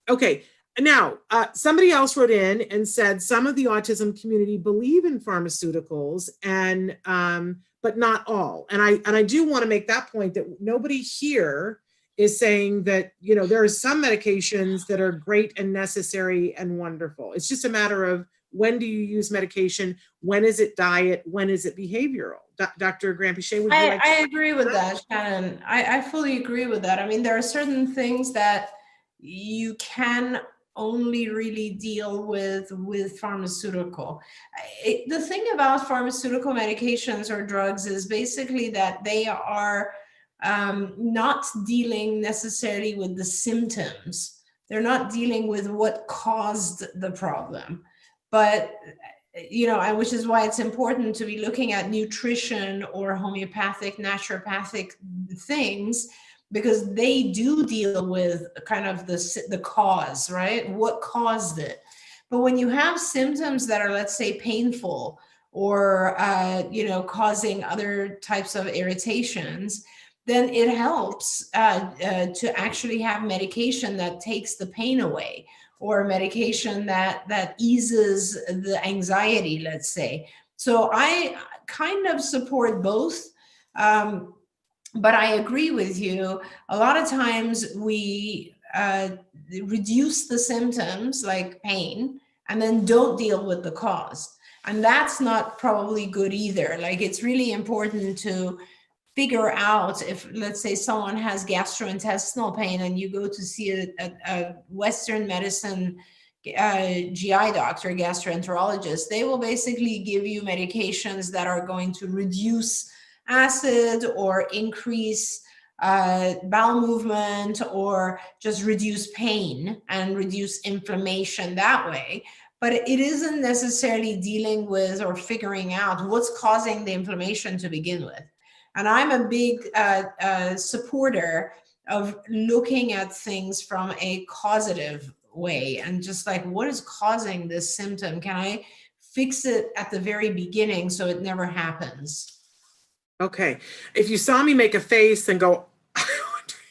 Okay. Now, somebody else wrote in and said some of the autism community believe in pharmaceuticals, and but not all. And I do want to make that point that nobody here is saying that, you know, there are some medications that are great and necessary and wonderful. It's just a matter of when do you use medication? When is it diet? When is it behavioral? Dr. Granpeesheh, would you like to? I agree with that, Shannon. I fully agree with that. I mean, there are certain things that you can only really deal with pharmaceutical. The thing about pharmaceutical medications or drugs is basically that they are not dealing necessarily with the symptoms. They're not dealing with what caused the problem. But, you know, which is why it's important to be looking at nutrition or homeopathic, naturopathic things, because they do deal with kind of the cause, right? What caused it? But when you have symptoms that are, let's say, painful or, you know, causing other types of irritations, then it helps to actually have medication that takes the pain away, or a medication that eases the anxiety, let's say. So I kind of support both, but I agree with you. A lot of times we reduce the symptoms like pain and then don't deal with the cause. And that's not probably good either. Like, it's really important to figure out if, let's say, someone has gastrointestinal pain and you go to see a Western medicine GI doctor, gastroenterologist, they will basically give you medications that are going to reduce acid or increase bowel movement or just reduce pain and reduce inflammation that way. But it isn't necessarily dealing with or figuring out what's causing the inflammation to begin with. And I'm a big supporter of looking at things from a causative way and just like, what is causing this symptom? Can I fix it at the very beginning so it never happens? Okay. If you saw me make a face and go,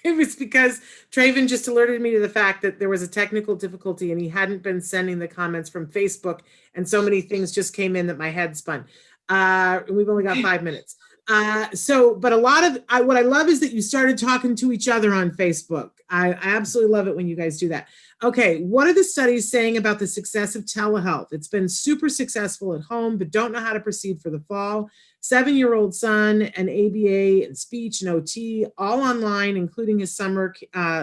it was because Traven just alerted me to the fact that there was a technical difficulty and he hadn't been sending the comments from Facebook, and so many things just came in that my head spun. We've only got 5 minutes. But a lot of what I love is that you started talking to each other on Facebook. I absolutely love it when you guys do that. Okay, what are the studies saying about the success of telehealth? It's been super successful at home, but don't know how to proceed for the fall. 7-year-old son and ABA and speech and OT, all online, including his summer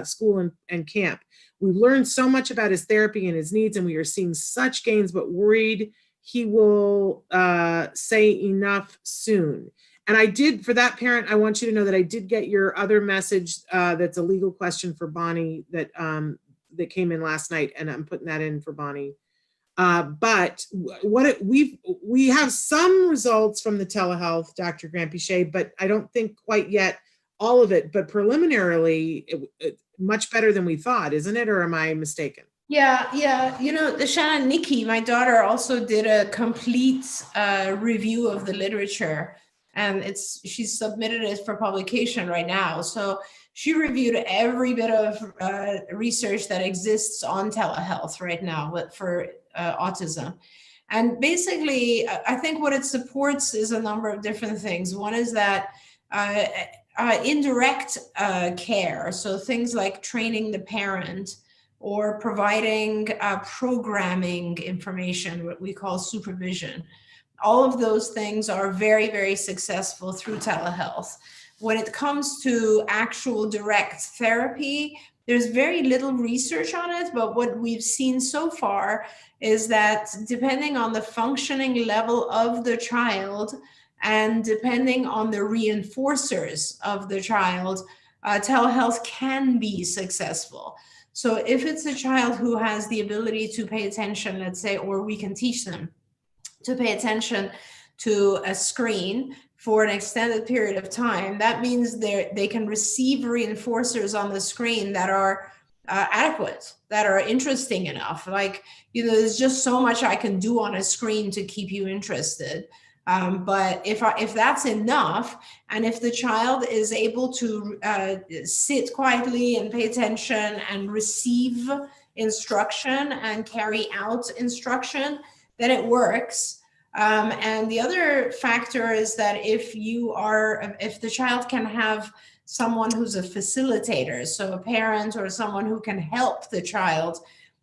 school and camp. We've learned so much about his therapy and his needs, and we are seeing such gains, but worried he will say enough soon. And I did, for that parent, I want you to know that I did get your other message that's a legal question for Bonnie that came in last night, and I'm putting that in for Bonnie. But we have some results from the telehealth, Dr. Granpeesheh, but I don't think quite yet all of it. But preliminarily, much better than we thought, isn't it? Or am I mistaken? Yeah. You know, Shannon, Nikki, my daughter, also did a complete review of the literature, and she's submitted it for publication right now. So she reviewed every bit of research that exists on telehealth right now for autism. And basically, I think what it supports is a number of different things. One is that indirect care, so things like training the parent or providing programming information, what we call supervision. All of those things are very, very successful through telehealth. When it comes to actual direct therapy, there's very little research on it, but what we've seen so far is that depending on the functioning level of the child and depending on the reinforcers of the child, telehealth can be successful. So if it's a child who has the ability to pay attention, let's say, or we can teach them to pay attention to a screen for an extended period of time, that means they can receive reinforcers on the screen that are adequate, that are interesting enough. Like, there's just so much I can do on a screen to keep you interested. But if that's enough, and if the child is able to sit quietly and pay attention and receive instruction and carry out instruction, then it works. And the other factor is that if the child can have someone who's a facilitator, so a parent or someone who can help the child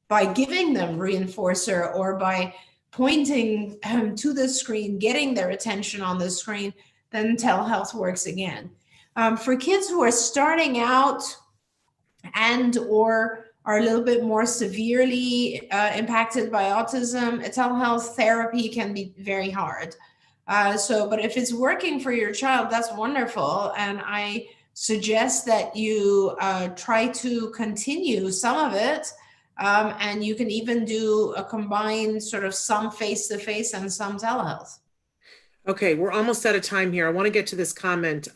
by giving them reinforcer or by pointing to the screen, getting their attention on the screen, then telehealth works again. For kids who are starting out and or are a little bit more severely impacted by autism, telehealth therapy can be very hard. But if it's working for your child, that's wonderful. And I suggest that you try to continue some of it. And you can even do a combined sort of some face-to-face and some telehealth. Okay, we're almost out of time here. I want to get to this comment.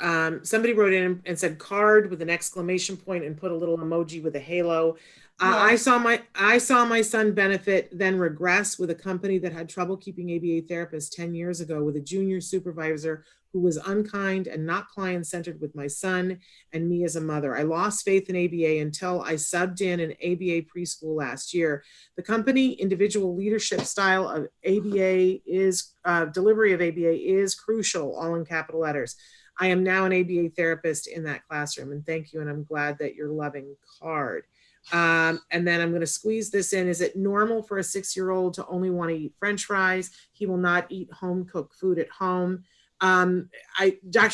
Somebody wrote in and said card with an exclamation point and put a little emoji with a halo. I saw my son benefit, then regress with a company that had trouble keeping ABA therapists 10 years ago with a junior supervisor who was unkind and not client-centered with my son and me as a mother. I lost faith in ABA until I subbed in an ABA preschool last year. The company individual leadership style of ABA is, delivery of ABA is crucial, all in capital letters. I am now an ABA therapist in that classroom, and thank you, and I'm glad that you're loving card. And then I'm going to squeeze this in. Is it normal for a 6-year-old to only want to eat French fries? He will not eat home-cooked food at home. Dr.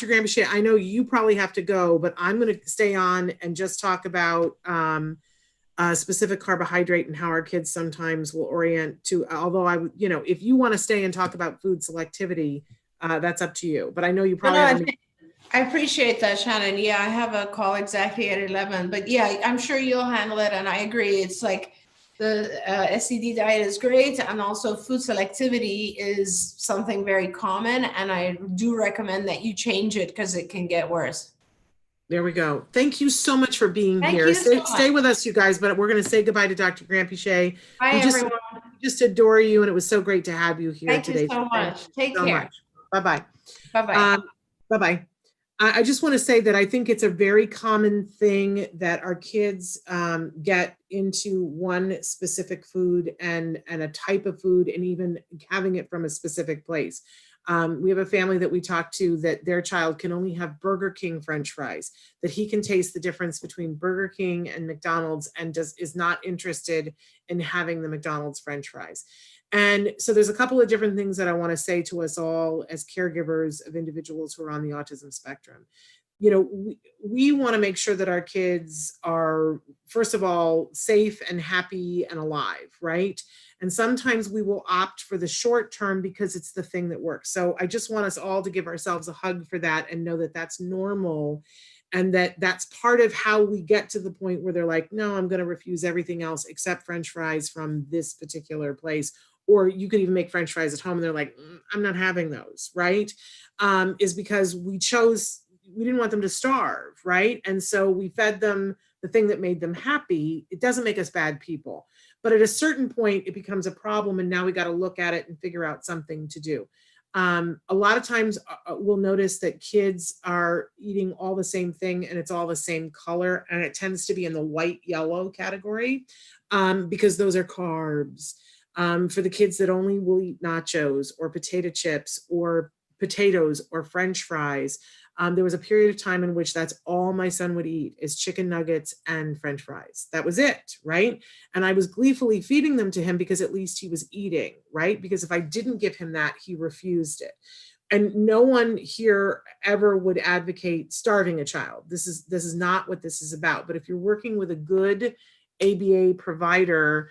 Granpeesheh, I know you probably have to go, but I'm going to stay on and just talk about specific carbohydrate and how our kids sometimes will orient to, although if you want to stay and talk about food selectivity, that's up to you. But I know you probably have I appreciate that, Shannon. Yeah, I have a call exactly at 11, but yeah, I'm sure you'll handle it. And I agree. It's like the SCD diet is great. And also food selectivity is something very common. And I do recommend that you change it because it can get worse. There we go. Thank you so much for being Thank here. you so Stay with us, you guys, but we're going to say goodbye to Dr. Granpeesheh. Bye, everyone. We just adore you, and it was so great to have you here today. Thank you so much. Take care. Bye-bye. Bye-bye. Bye-bye. I just want to say that I think it's a very common thing that our kids get into one specific food and a type of food, and even having it from a specific place. We have a family that we talked to that their child can only have Burger King French fries, that he can taste the difference between Burger King and McDonald's and is not interested in having the McDonald's French fries. And so there's a couple of different things that I want to say to us all as caregivers of individuals who are on the autism spectrum. We want to make sure that our kids are, first of all, safe and happy and alive, right? And sometimes we will opt for the short term because it's the thing that works. So I just want us all to give ourselves a hug for that and know that that's normal, and that that's part of how we get to the point where they're like, no, I'm going to refuse everything else except French fries from this particular place. Or you could even make French fries at home and they're like, I'm not having those, right? Is because we didn't want them to starve, right? And so we fed them the thing that made them happy. It doesn't make us bad people. But at a certain point, it becomes a problem, and now we got to look at it and figure out something to do. A lot of times we'll notice that kids are eating all the same thing and it's all the same color, and it tends to be in the white yellow category because those are carbs. For the kids that only will eat nachos or potato chips or potatoes or French fries, there was a period of time in which that's all my son would eat is chicken nuggets and French fries. That was it, right? And I was gleefully feeding them to him because at least he was eating, right? Because if I didn't give him that, he refused it. And no one here ever would advocate starving a child. This is not what this is about. But if you're working with a good ABA provider,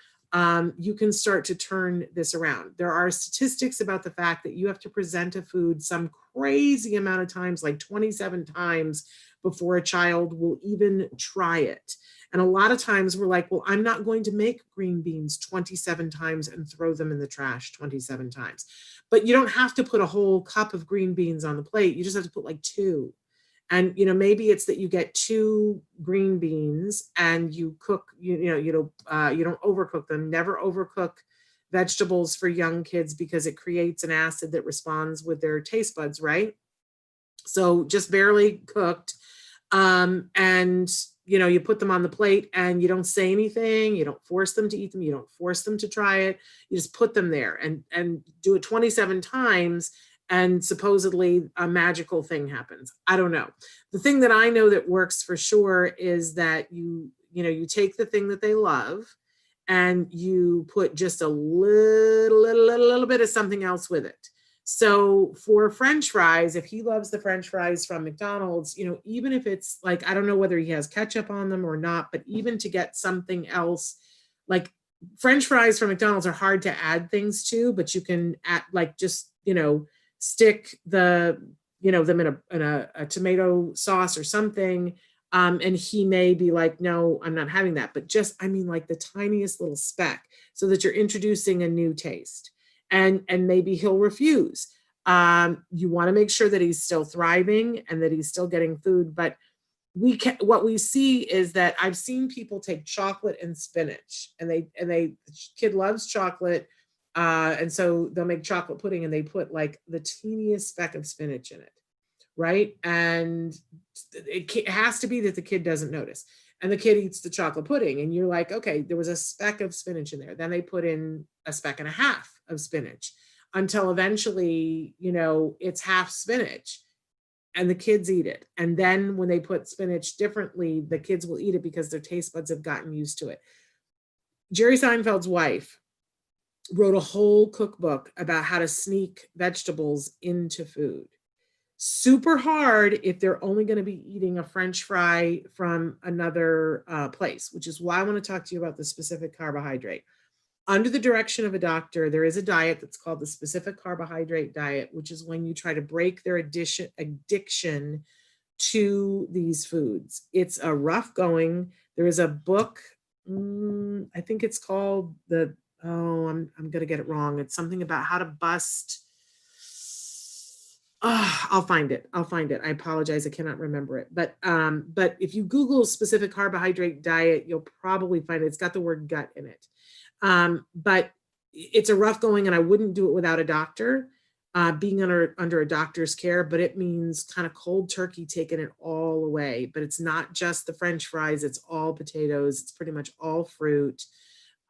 you can start to turn this around. There are statistics about the fact that you have to present a food some crazy amount of times, like 27 times, before a child will even try it. And a lot of times we're like, well, I'm not going to make green beans 27 times and throw them in the trash 27 times. But you don't have to put a whole cup of green beans on the plate. You just have to put like 2. And maybe it's that you get 2 green beans and you cook, you don't overcook them. Never overcook vegetables for young kids because it creates an acid that responds with their taste buds, right? So just barely cooked, and you put them on the plate and you don't say anything. You don't force them to eat them. You don't force them to try it. You just put them there and do it 27 times. And supposedly a magical thing happens. I don't know. The thing that I know that works for sure is that you take the thing that they love and you put just a little bit of something else with it. So for French fries, if he loves the French fries from McDonald's, even if it's like, I don't know whether he has ketchup on them or not, but even to get something else, like French fries from McDonald's are hard to add things to, but you can add, like, just, stick them in a tomato sauce or something. And he may be like, no, I'm not having that. But like the tiniest little speck, so that you're introducing a new taste, and maybe he'll refuse. You want to make sure that he's still thriving and that he's still getting food. But what we see is that I've seen people take chocolate and spinach, and the kid loves chocolate. And so they'll make chocolate pudding and they put like the teeniest speck of spinach in it, right? And it has to be that the kid doesn't notice. And the kid eats the chocolate pudding and you're like, okay, there was a speck of spinach in there. Then they put in a speck and a half of spinach until eventually, it's half spinach and the kids eat it. And then when they put spinach differently, the kids will eat it because their taste buds have gotten used to it. Jerry Seinfeld's wife wrote a whole cookbook about how to sneak vegetables into food. Super hard if they're only going to be eating a French fry from another place, which is why I want to talk to you about the specific carbohydrate. Under the direction of a doctor, there is a diet that's called the specific carbohydrate diet, which is when you try to break their addiction to these foods. It's a rough going. There is a book, I think it's called I'm going to get it wrong. It's something about how to bust. I'll find it. I apologize. I cannot remember it. But if you Google specific carbohydrate diet, you'll probably find it. It's got the word gut in it. But it's a rough going, and I wouldn't do it without a doctor, being under a doctor's care, but it means kind of cold turkey, taking it all away. But it's not just the French fries. It's all potatoes. It's pretty much all fruit,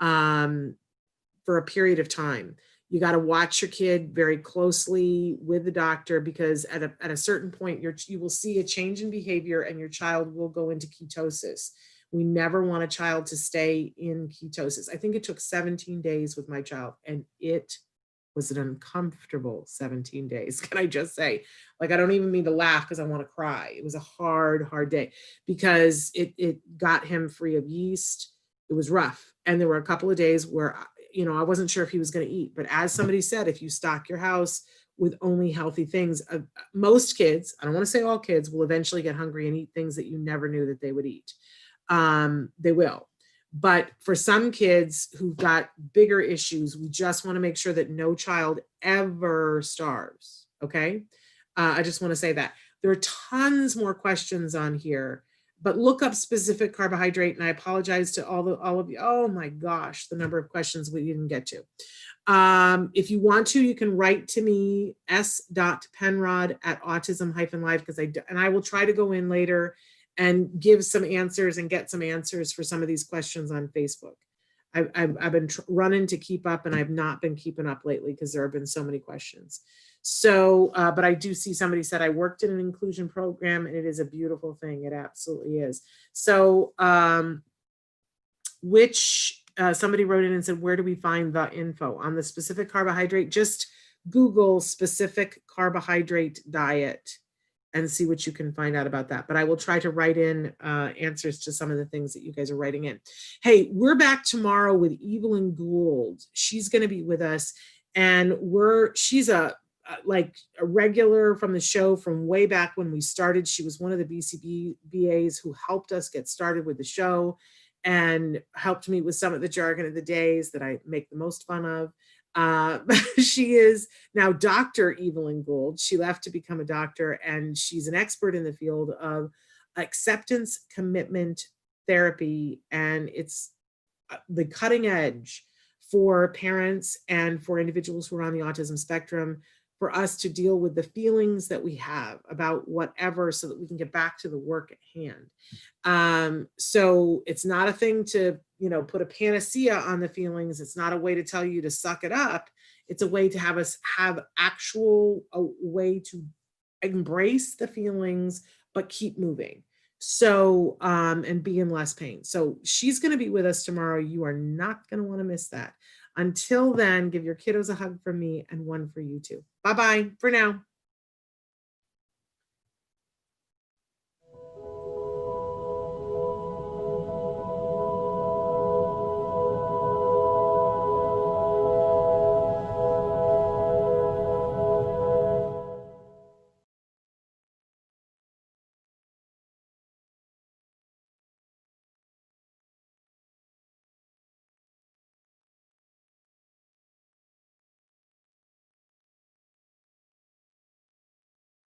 for a period of time. You got to watch your kid very closely with the doctor, because at a certain point, you will see a change in behavior and your child will go into ketosis. We never want a child to stay in ketosis. I think it took 17 days with my child, and it was an uncomfortable 17 days. Can I just say, like, I don't even mean to laugh because I want to cry. It was a hard day because it got him free of yeast. It was rough. And there were a couple of days where, I wasn't sure if he was going to eat, but as somebody said, if you stock your house with only healthy things, most kids, I don't want to say all kids, will eventually get hungry and eat things that you never knew that they would eat. They will. But for some kids who've got bigger issues, we just want to make sure that no child ever starves. Okay. I just want to say that there are tons more questions on here, but look up specific carbohydrate. And I apologize to all of you. Oh my gosh, the number of questions we didn't get to. If you want to, you can write to me, s.penrod@autism-live, because I will try to go in later and give some answers and get some answers for some of these questions on Facebook. I've been running to keep up, and I've not been keeping up lately because there have been so many questions. So, but I do see somebody said, I worked in an inclusion program, and it is a beautiful thing. It absolutely is. So, somebody wrote in and said, where do we find the info on the specific carbohydrate? Just Google specific carbohydrate diet and see what you can find out about that. But I will try to write in answers to some of the things that you guys are writing in. Hey, we're back tomorrow with Evelyn Gould. She's going to be with us, and she's a regular from the show from way back when we started. She was one of the BCBAs who helped us get started with the show and helped me with some of the jargon of the days that I make the most fun of. She is now Dr. Evelyn Gould. She left to become a doctor, and she's an expert in the field of acceptance commitment therapy. And it's the cutting edge for parents and for individuals who are on the autism spectrum, for us to deal with the feelings that we have about whatever, so that we can get back to the work at hand. So it's not a thing to, put a panacea on the feelings. It's not a way to tell you to suck it up. It's a way to have us have a way to embrace the feelings, but keep moving. So, and be in less pain. So she's going to be with us tomorrow. You are not going to want to miss that. Until then, give your kiddos a hug from me and one for you too. Bye-bye for now.